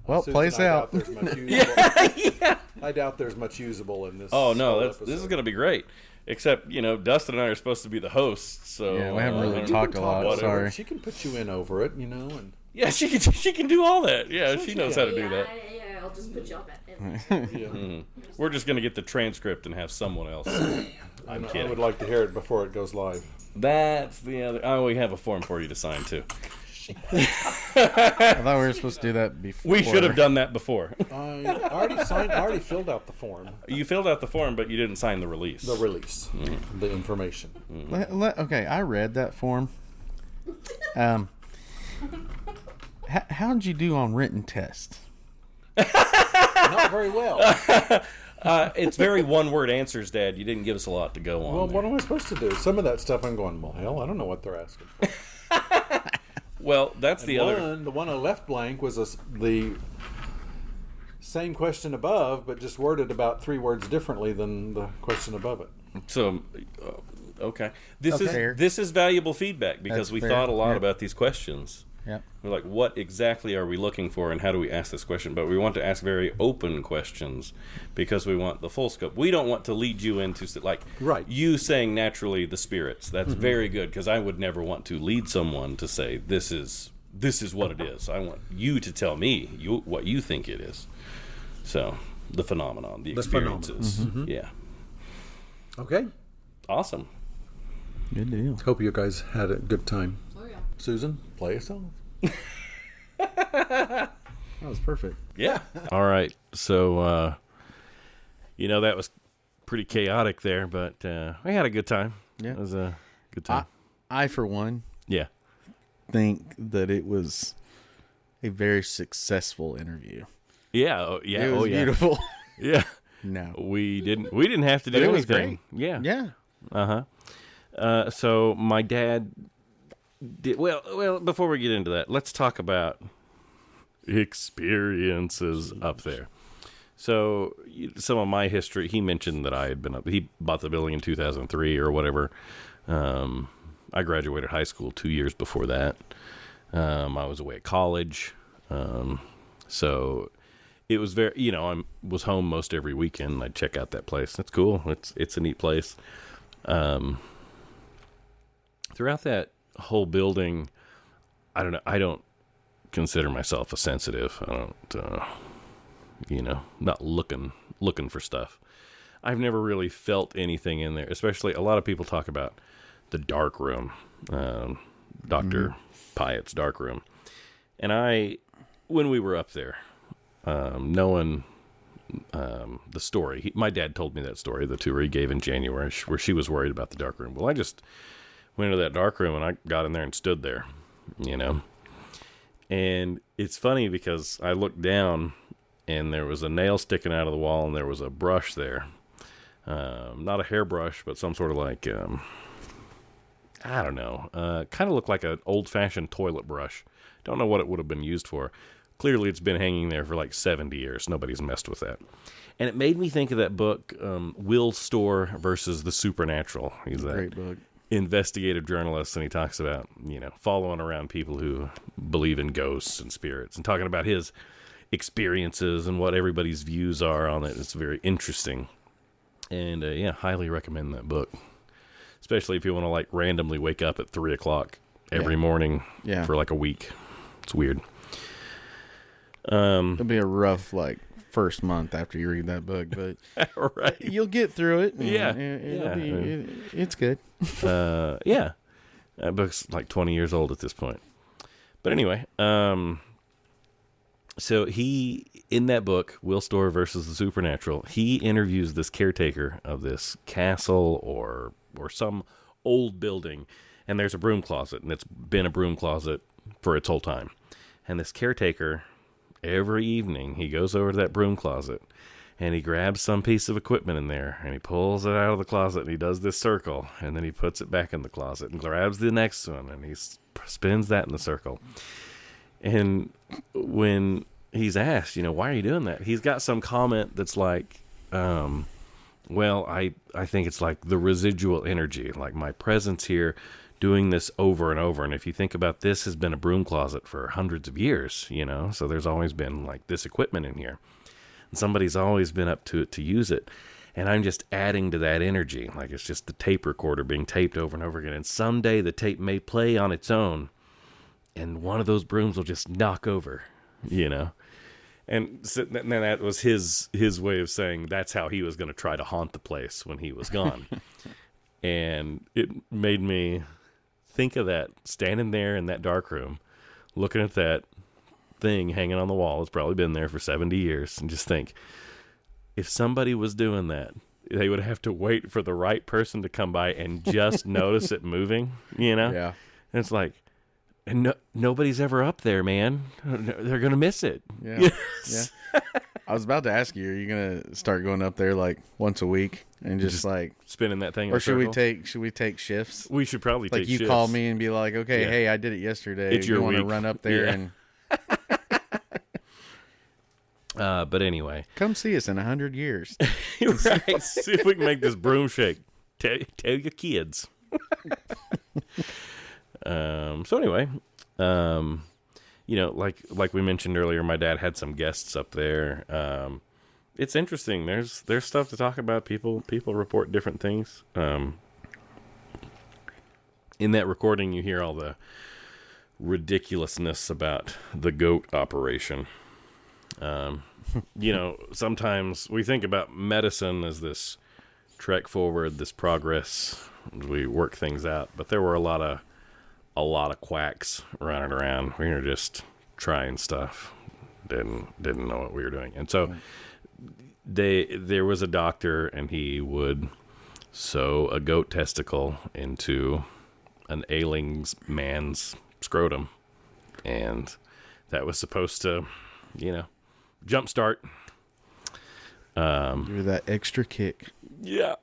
Well, Susan, plays I out. doubt there's much usable. I doubt there's much usable in this. Oh no, whole this is episode. going to be great. Except Dustin and I are supposed to be the hosts, so Yeah, we haven't really I don't- talked a lot. whatever. Sorry. She can put you in over it, and Yeah, she can do all that. Yeah, she knows how to do that. Yeah, I'll just put you on that. We're just going to get the transcript and have someone else. I'm I kidding. would like to hear it before it goes live. That's the other. Oh, we have a form for you to sign too. I thought we were supposed to do that before. We should have done that before. I already filled out the form. You filled out the form, but you didn't sign the release. The release, the information. Okay, I read that form. How'd you do on written test? Not very well. It's very one-word answers, Dad. You didn't give us a lot to go on. Well, there. what am I supposed to do? Some of that stuff I'm going, well, hell, I don't know what they're asking for. Well, that's the other. The one I left blank was the same question above, but just worded about 3 words differently than the question above it. So, okay. This Okay. is valuable feedback because That's we fair. thought a lot Yep. about these questions. Yep. We're like, what exactly are we looking for, and how do we ask this question? But we want to ask very open questions because we want the full scope. We don't want to lead you into Right. you saying naturally the spirits. That's very good because I would never want to lead someone to say this is what it is. I want you to tell me what you think it is. So the phenomenon, the experiences, yeah, Okay. awesome. Good deal. Hope you guys had a good time. Oh yeah. Susan, play us off. That was perfect. Yeah. All right. So, that was pretty chaotic there, but we had a good time. Yeah. It was a good time. I, for one, Yeah. think that it was a very successful interview. Yeah. Oh, yeah. It was beautiful. Yeah. No. We didn't have to do But it was anything. great. Yeah. Yeah. So my dad did well. Before we get into that, let's talk about experiences up there. So some of my history. He mentioned that I had been up. He bought the building in 2003 or whatever. I graduated high school 2 years before that. I was away at college, so it was very. I was home most every weekend. I'd check out that place. It's cool. It's a neat place. Throughout that whole building, I don't know. I don't consider myself a sensitive. I don't, not looking for stuff. I've never really felt anything in there. Especially, a lot of people talk about the dark room, Dr. Pyatt's dark room, and when we were up there, knowing the story, my dad told me that story, the tour he gave in January, where she was worried about the dark room. Well, I just went into that dark room and I got in there and stood there, and it's funny because I looked down and there was a nail sticking out of the wall and there was a brush there, not a hairbrush, but some sort of I don't know, kind of looked like an old-fashioned toilet brush. Don't know what it would have been used for. Clearly it's been hanging there for 70 years. Nobody's messed with that. And it made me think of that book, Will Storr versus the Supernatural. He's that Great book. investigative journalist, and he talks about, following around people who believe in ghosts and spirits and talking about his experiences and what everybody's views are on it. It's very interesting. And, highly recommend that book. Especially if you want to, randomly wake up at 3 o'clock every morning for, a week. It's weird. It'll be a rough, first month after you read that book, but right. you'll get through it. Yeah. It's good. Yeah. That book's 20 years old at this point. But anyway, so he, in that book, Will Storr versus the Supernatural, he interviews this caretaker of this castle or some old building, and there's a broom closet, and it's been a broom closet for its whole time. And this caretaker, every evening, he goes over to that broom closet, and he grabs some piece of equipment in there, and he pulls it out of the closet, and he does this circle, and then he puts it back in the closet, and grabs the next one, and he spins that in the circle. And when he's asked, why are you doing that? He's got some comment that's well, I think it's the residual energy, my presence here doing this over and over. And if you think about this has been a broom closet for hundreds of years, so there's always been this equipment in here. And somebody's always been up to it to use it. And I'm just adding to that energy. It's just the tape recorder being taped over and over again. And someday the tape may play on its own and one of those brooms will just knock over, And so, and that was his way of saying that's how he was going to try to haunt the place when he was gone. And it made me think of that, standing there in that dark room, looking at that thing hanging on the wall. It's probably been there for 70 years. And just think, if somebody was doing that, they would have to wait for the right person to come by and just notice it moving, you know? Yeah. And it's like, and nobody's ever up there, man. They're going to miss it. Yeah. Yeah. I was about to ask you, are you going to start going up there like once a week and just like spinning that thing in or a should we circle? take shifts? We should probably Like take you shifts. call me and be like, okay, Yeah. hey, I did it yesterday. It's your you want to week. run up there Yeah. and But anyway. come see us in 100 years. Right. See if we can make this broom shake. Tell your kids. So anyway, you know, like we mentioned earlier, my dad had some guests up there. It's interesting. There's stuff to talk about. People report different things. In that recording, you hear all the ridiculousness about the goat operation. You know, sometimes we think about medicine as this trek forward, this progress. We work things out, but there were a lot of quacks running around. We were just trying stuff. Didn't know what we were doing, and so there was a doctor, and he would sew a goat testicle into an ailing man's scrotum, and that was supposed to, you know, jumpstart. Give you that extra kick. Yeah.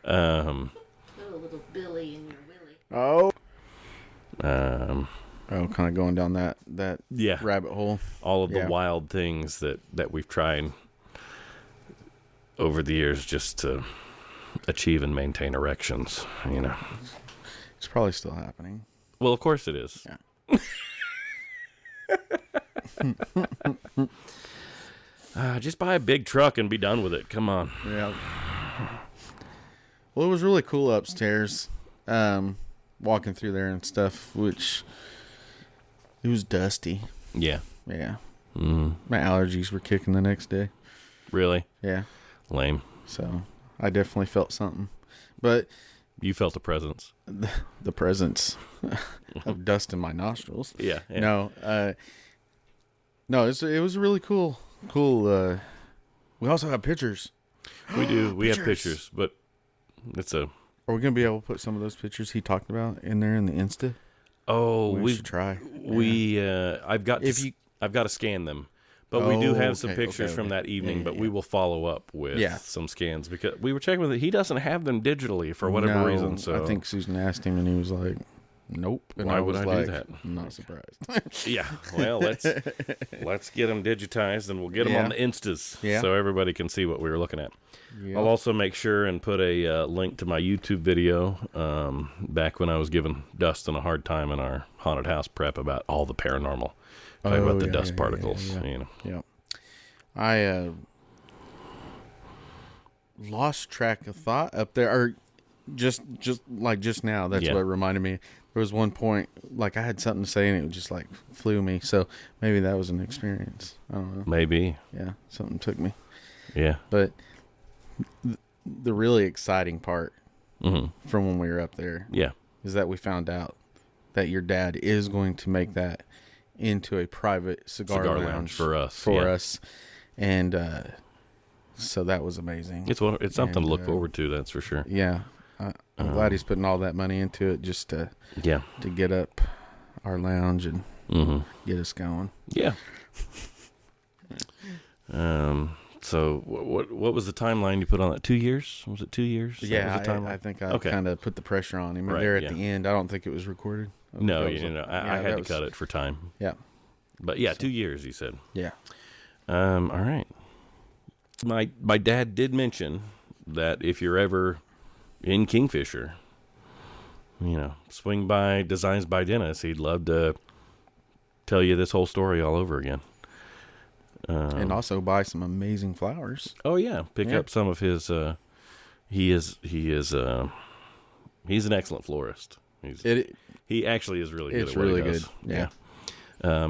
Put a little Billy in your willy. Oh, Um, kind of going down that yeah. rabbit hole. All of the Yeah. wild things that we've tried over the years just to achieve and maintain erections, you know. It's probably still happening. Well, of course it is. Yeah. Just buy a big truck and be done with it. Come on. Yeah. Well, it was really cool upstairs, walking through there and stuff, which it was dusty. Yeah. Yeah. Mm, My allergies were kicking the next day. really? Yeah. Lame. So I definitely felt something. But You felt a presence. the presence of dust in my nostrils. Yeah. Yeah. No, it was really cool. Cool. We also have pictures. We do. We have Pictures. pictures, but it's a. Are we going to be able to put some of those pictures he talked about in there in the Insta? Oh, We should try. I've got If to, you- I've got to scan them, but we do Oh, have some okay, pictures okay, from okay. that evening. Yeah, but yeah, we yeah. will follow up with some scans because we were checking with it. He doesn't have them digitally for whatever No, reason. So I think Susan asked him, and he was like, "Nope." And Why I would was I do like, that? I'm not surprised. yeah. Well, let's get them digitized and we'll get them Yeah. on the Instas Yeah. so everybody can see what we were looking at. Yeah. I'll also make sure and put a link to my YouTube video back when I was giving Dustin a hard time in our haunted house prep about all the paranormal, talking about the dust particles. yeah. You know, Yeah. I lost track of thought up there, or just now. That's Yeah. what reminded me. There was one point, like I had something to say, and it just like flew me. So maybe that was an experience. I don't know. maybe. Yeah, something took me. Yeah. But the really exciting part Hmm. from when we were up there Yeah. is that we found out that your dad is going to make that into a private cigar lounge for us. for yeah. us, and so that was amazing. It's something And, to look forward to. That's for sure. Yeah, I'm glad he's putting all that money into it just to Yeah. get up our lounge and Hmm. get us going. Yeah. So what was the timeline you put on that? 2 years? Was it 2 years? That Yeah, was the timeline? I think I Okay. kind of put the pressure on him. Right, There at yeah. the end, I don't think it was recorded. No, That was I had to cut it for time. Yeah, But yeah, 2 years, you said. yeah. All right. My dad did mention that if you're ever in Kingfisher, swing by Designs by Dennis. He'd love to tell you this whole story all over again. And also buy some amazing flowers. Oh yeah, pick Yeah. up some of his. He's an excellent florist. He actually is really good. It's at what really he does. good. Yeah.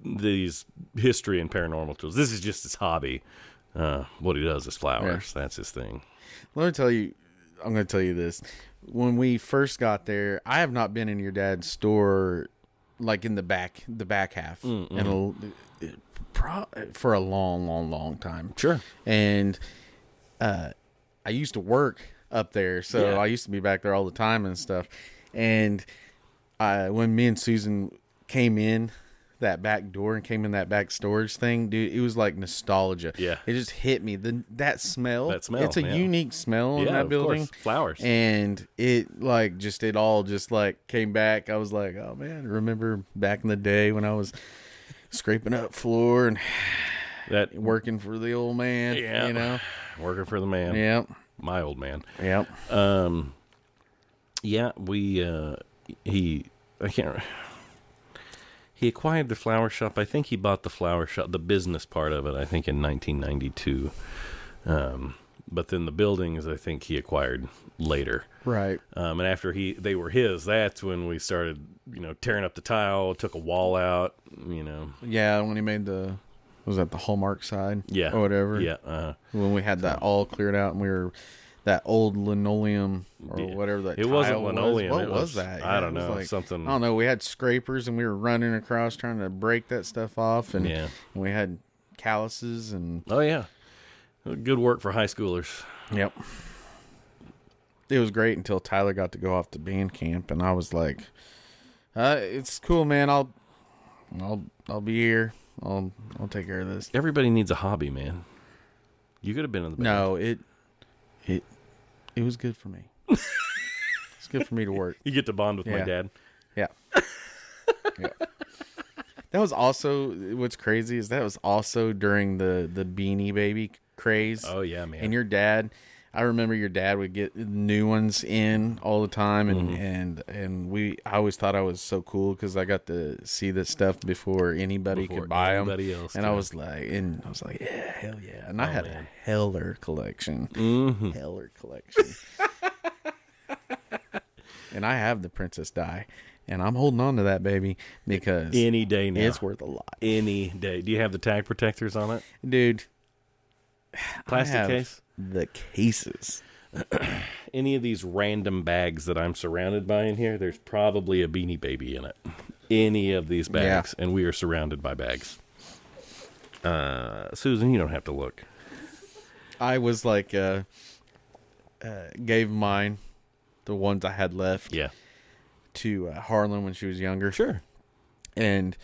These history and paranormal tools. This is just his hobby. What he does is flowers. That's his thing. Let me tell you, I'm going to tell you this. when we first got there, I have not been in your dad's store, like in the back half, for a long time. Sure. And I used to work up there, so I used to be back there all the time and stuff. And when me and Susan came in that back door and came in that back storage thing, dude, it was like nostalgia. Yeah. It just hit me. That smell. It's a unique smell in that of building. course. Flowers. And it it all just like came back. I was like, oh man, remember back in the day when I was scraping up floor and that working for the old man. Yeah. You know? Working for the man. Yep. My old man. Yep. Yeah, he acquired the flower shop. I think he bought the flower shop, the business part of it, I think in 1992. But then the buildings, I think he acquired later. Right. And after they were his, that's when we started, tearing up the tile, took a wall out, Yeah, when he made was that the Hallmark side? Yeah. Or whatever? Yeah. When we had that all cleared out and we were that old linoleum or whatever that it wasn't tile linoleum. What was that? I don't it was know. like, something. I don't know. We had scrapers and we were running across trying to break that stuff off. And, Yeah. and we had calluses and. Oh, yeah. Good work for high schoolers. Yep. It was great until Tyler got to go off to band camp, and I was like, "It's cool, man. I'll be here. I'll take care of this." Everybody needs a hobby, man. You could have been in the band. No, it was good for me. It's good for me to work. You get to bond with my dad. Yeah. Yeah. That was also what's crazy is that was also during the Beanie Baby craze. Oh yeah, man. And your dad, I remember your dad would get new ones in all the time, and I always thought I was so cool because I got to see this stuff before anybody could buy them. Else and did. I was like, yeah, hell yeah. And I had a Heller collection. Heller collection. And I have the Princess Die. And I'm holding on to that baby because any day now. It's worth a lot. Any day. Do you have the tag protectors on it? Dude. Plastic case? The cases. Any of these random bags that I'm surrounded by in here, there's probably a Beanie Baby in it. Any of these bags. And we are surrounded by bags. Susan, you don't have to look. I was like, gave mine, the ones I had left. Yeah. To Harlan when she was younger. Sure. And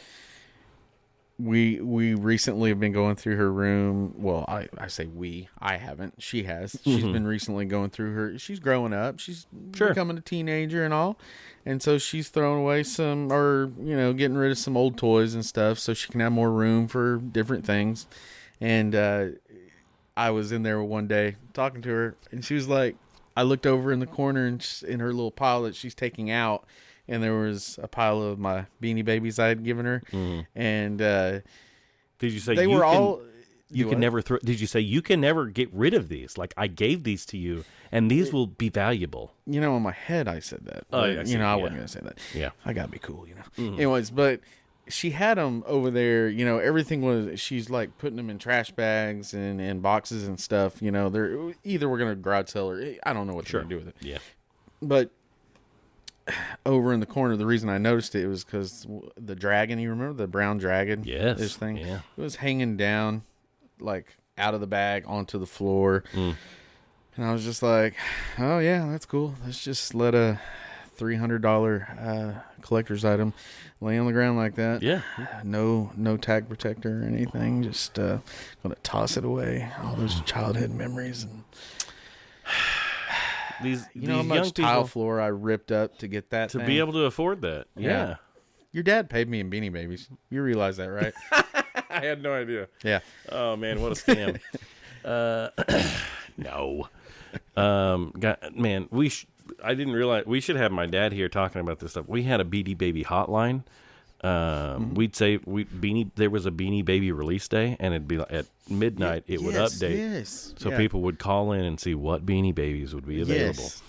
we recently have been going through her room. Well, I say we. I haven't. She has. She's been recently going through her. She's growing up. She's becoming a teenager and all. And so she's throwing away some, or, getting rid of some old toys and stuff so she can have more room for different things. And I was in there one day talking to her, and she was like, I looked over in the corner and in her little pile that she's taking out, and there was a pile of my Beanie Babies I had given her. And did you say they were all? You can never throw. Did you say you can never get rid of these? Like I gave these to you, and these will be valuable. In my head I said that. Oh, but, I wasn't gonna say that. Yeah, I gotta be cool. Anyways, but she had them over there. Everything was. She's like putting them in trash bags and boxes and stuff. They're either we're gonna garage sale or I don't know what they're gonna do with it. Yeah, but over in the corner, the reason I noticed it was because the dragon. You remember the brown dragon? Yes. This thing. Yeah. It was hanging down, like out of the bag onto the floor, and I was just like, "Oh yeah, that's cool. Let's just let a $300 collector's item lay on the ground like that. Yeah. No tag protector or anything. Just gonna toss it away. All those childhood memories and." These how young much people, tile floor I ripped up to get that to thing? be able to afford that. Yeah. Your dad paid me in Beanie Babies. You realize that, right? I had no idea. Yeah. Oh man, what a scam. No. Man, I didn't realize we should have my dad here talking about this stuff. We had a Beanie Baby hotline. We'd say there was a Beanie Baby release day, and it'd be like at midnight. It would update, so people would call in and see what Beanie Babies would be available. Yes.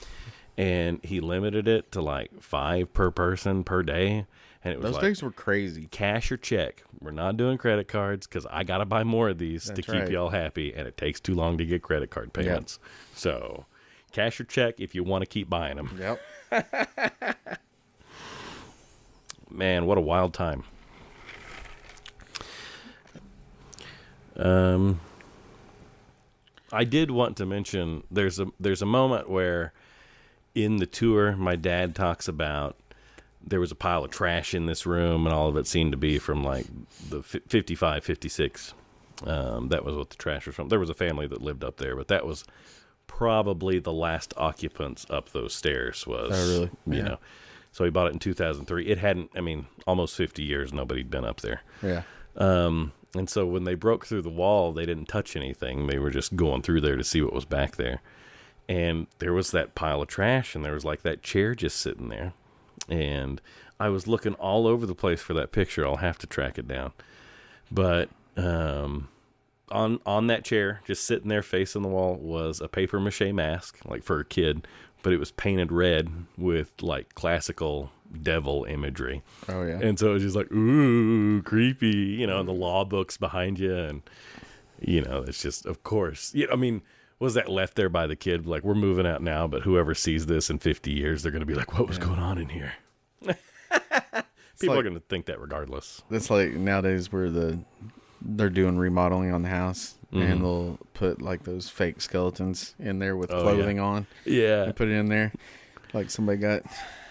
And he limited it to like 5 per person per day, and it was those days were crazy. Cash or check. We're not doing credit cards because I gotta buy more of these to keep y'all happy, and it takes too long to get credit card payments. So Cash your check if you want to keep buying them. Yep. Man, what a wild time. I did want to mention there's a moment where in the tour my dad talks about there was a pile of trash in this room and all of it seemed to be from like the 55, 56. That was what the trash was from. There was a family that lived up there, but that was probably the last occupants up those stairs was. Oh, really? You Yeah. know. So he bought it in 2003. It hadn't, I mean, almost 50 years nobody'd been up there. Yeah. And so when they broke through the wall, they didn't touch anything. They were just going through there to see what was back there. And there was that pile of trash, and there was like that chair just sitting there. And I was looking all over the place for that picture. I'll have to track it down. But on that chair, just sitting there facing the wall, was a paper mache mask, like for a kid, but it was painted red with like classical devil imagery. Oh, yeah. And so it was just like, ooh, creepy, you know, and the law books behind you. And, you know, it's just, of course, you know, I mean, was that left there by the kid? Like, we're moving out now, but whoever sees this in 50 years, they're going to be like, what was going on in here? People are going to think that regardless. That's like nowadays where they're doing remodeling on the house and they'll put like those fake skeletons in there with clothing on. Yeah. And put it in there. Like somebody got...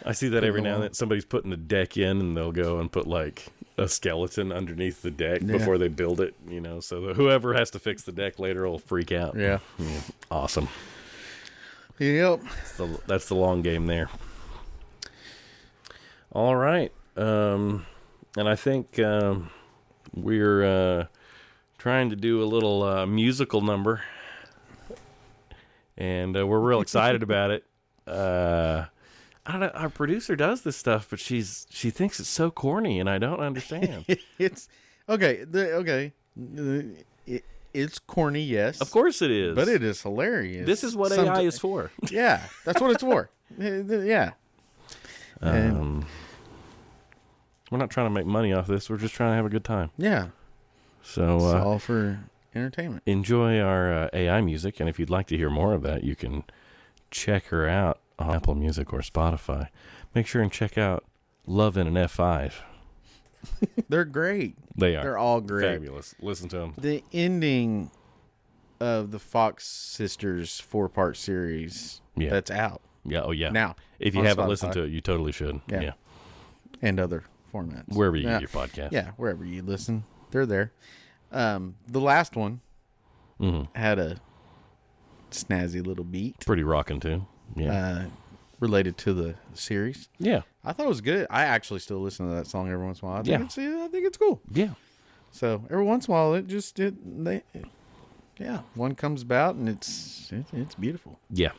I see that every now and then. Somebody's putting the deck in and they'll go and put like a skeleton underneath the deck before they build it, you know, so that whoever has to fix the deck later will freak out. Yeah. Awesome. Yep. That's the long game there. All right. And I think we're trying to do a little musical number. And we're real excited about it. I don't know. Our producer does this stuff, but she thinks it's so corny, and I don't understand. It's okay. It's corny, yes. Of course it is. But it is hilarious. This is what AI is for. Yeah, that's what it's for. Yeah. We're not trying to make money off this. We're just trying to have a good time. Yeah. So It's all for entertainment. Enjoy our AI music, and if you'd like to hear more of that, you can check her out on Apple Music or Spotify. Make sure and check out Love in an F5. They're great. They are. They're all great. Fabulous. Listen to them. The ending of the Fox Sisters 4-part series that's out. Yeah. Oh, yeah. Now. If you on haven't Spotify. listened to it, you totally should. Yeah. And other formats. Wherever you get your podcast. Yeah, wherever you listen. They're there. The last one had a snazzy little beat. Pretty rocking, too. Yeah. Related to the series. Yeah. I thought it was good. I actually still listen to that song every once in a while. I think it's cool. Yeah. So every once in a while, one comes about and it's beautiful. Yeah.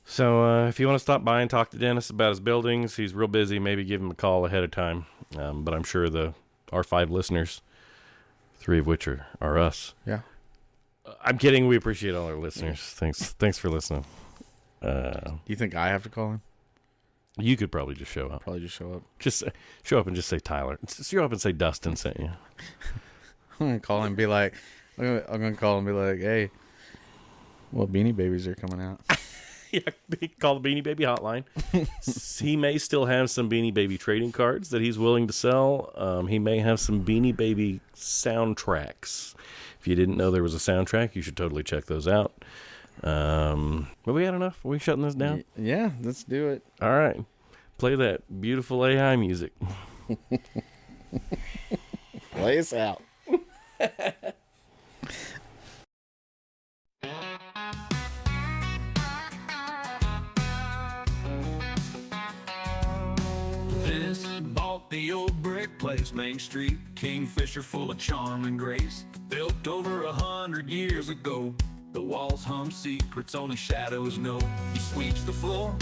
So if you want to stop by and talk to Dennis about his buildings, he's real busy. Maybe give him a call ahead of time. But I'm sure our 5 listeners, 3 of which are us. Yeah. I'm kidding. We appreciate all our listeners. Thanks for listening. Do you think I have to call him? You could probably just show up. Probably just show up. Just show up and just say Tyler. Just show up and say Dustin sent you. I'm gonna call him and be like, hey, well, Beanie Babies are coming out. Yeah, call the Beanie Baby hotline. He may still have some Beanie Baby trading cards that he's willing to sell. He may have some Beanie Baby soundtracks. If you didn't know there was a soundtrack, you should totally check those out. But we had enough. Are we shutting this down? Yeah, let's do it. All right. Play that beautiful AI music. Play us out. This bought the old brick place, Main Street, Kingfisher, full of charm and grace. Built over 100 years ago. The walls hum secrets only shadows know. He sweeps the floor,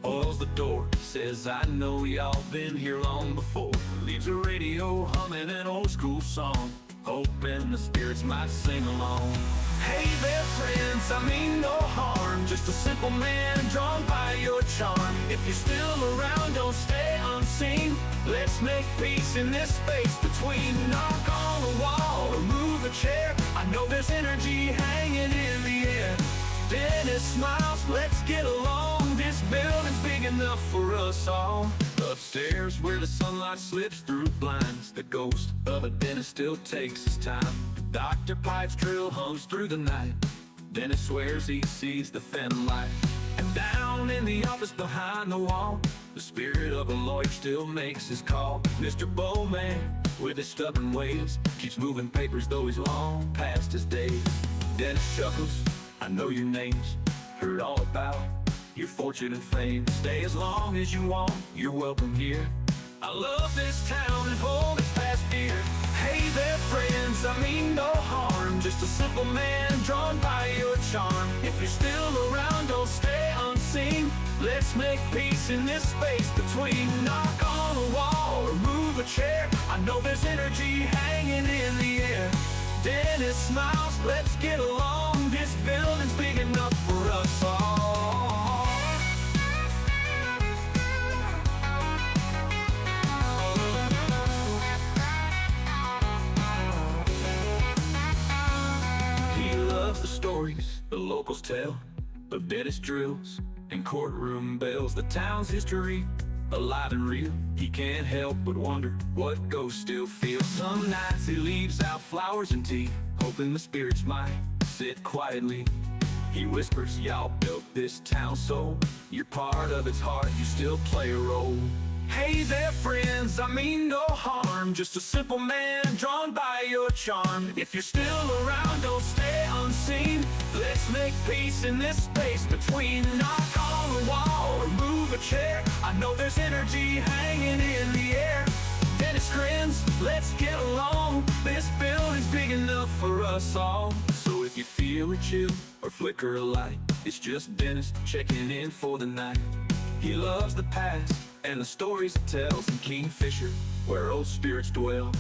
oils the door, says, I know y'all been here long before. Leaves a radio humming an old school song, hoping the spirits might sing along. Hey there friends, I mean no harm, just a simple man drawn by your charm. If you're still around, don't stay unseen. Let's make peace in this space between. Knock on the wall or move a chair, I know there's energy hanging in the air. Dennis smiles, let's get along. This building's big enough for us all. Upstairs where the sunlight slips through blinds, the ghost of a dentist still takes his time. Dr. Pipe's drill hums through the night. Dennis swears he sees the phantom light. And down in the office behind the wall, the spirit of a lawyer still makes his call. Mr. Bowman, with his stubborn ways, keeps moving papers though he's long past his days. Dennis chuckles, I know your names, heard all about your fortune and fame. Stay as long as you want, you're welcome here. I love this town and hold its past dear. Hey there friends, I mean no harm, just a simple man drawn by your charm. If you're still around, don't stay unseen. Let's make peace in this space between. Knock on a wall or move a chair, I know there's energy hanging in the air. Dennis smiles, let's get along. This building's big enough for us all. He loves the stories the locals tell of dentist drills and courtroom bells. The town's history, alive and real. He can't help but wonder what ghosts still feel. Some nights he leaves out flowers and tea, hoping the spirits might sit quietly. He whispers, y'all built this town, so you're part of its heart, you still play a role. Hey there friends, I mean no harm, just a simple man drawn by your charm. If you're still around, don't stay unseen. Let's make peace in this space between. Knock on a wall or move a chair, I know there's energy hanging in the air. Dennis grins, let's get along. This building's big enough for us all. So if you feel a chill or flicker a light, it's just Dennis checking in for the night. He loves the past and the stories it tells in Kingfisher, where old spirits dwell.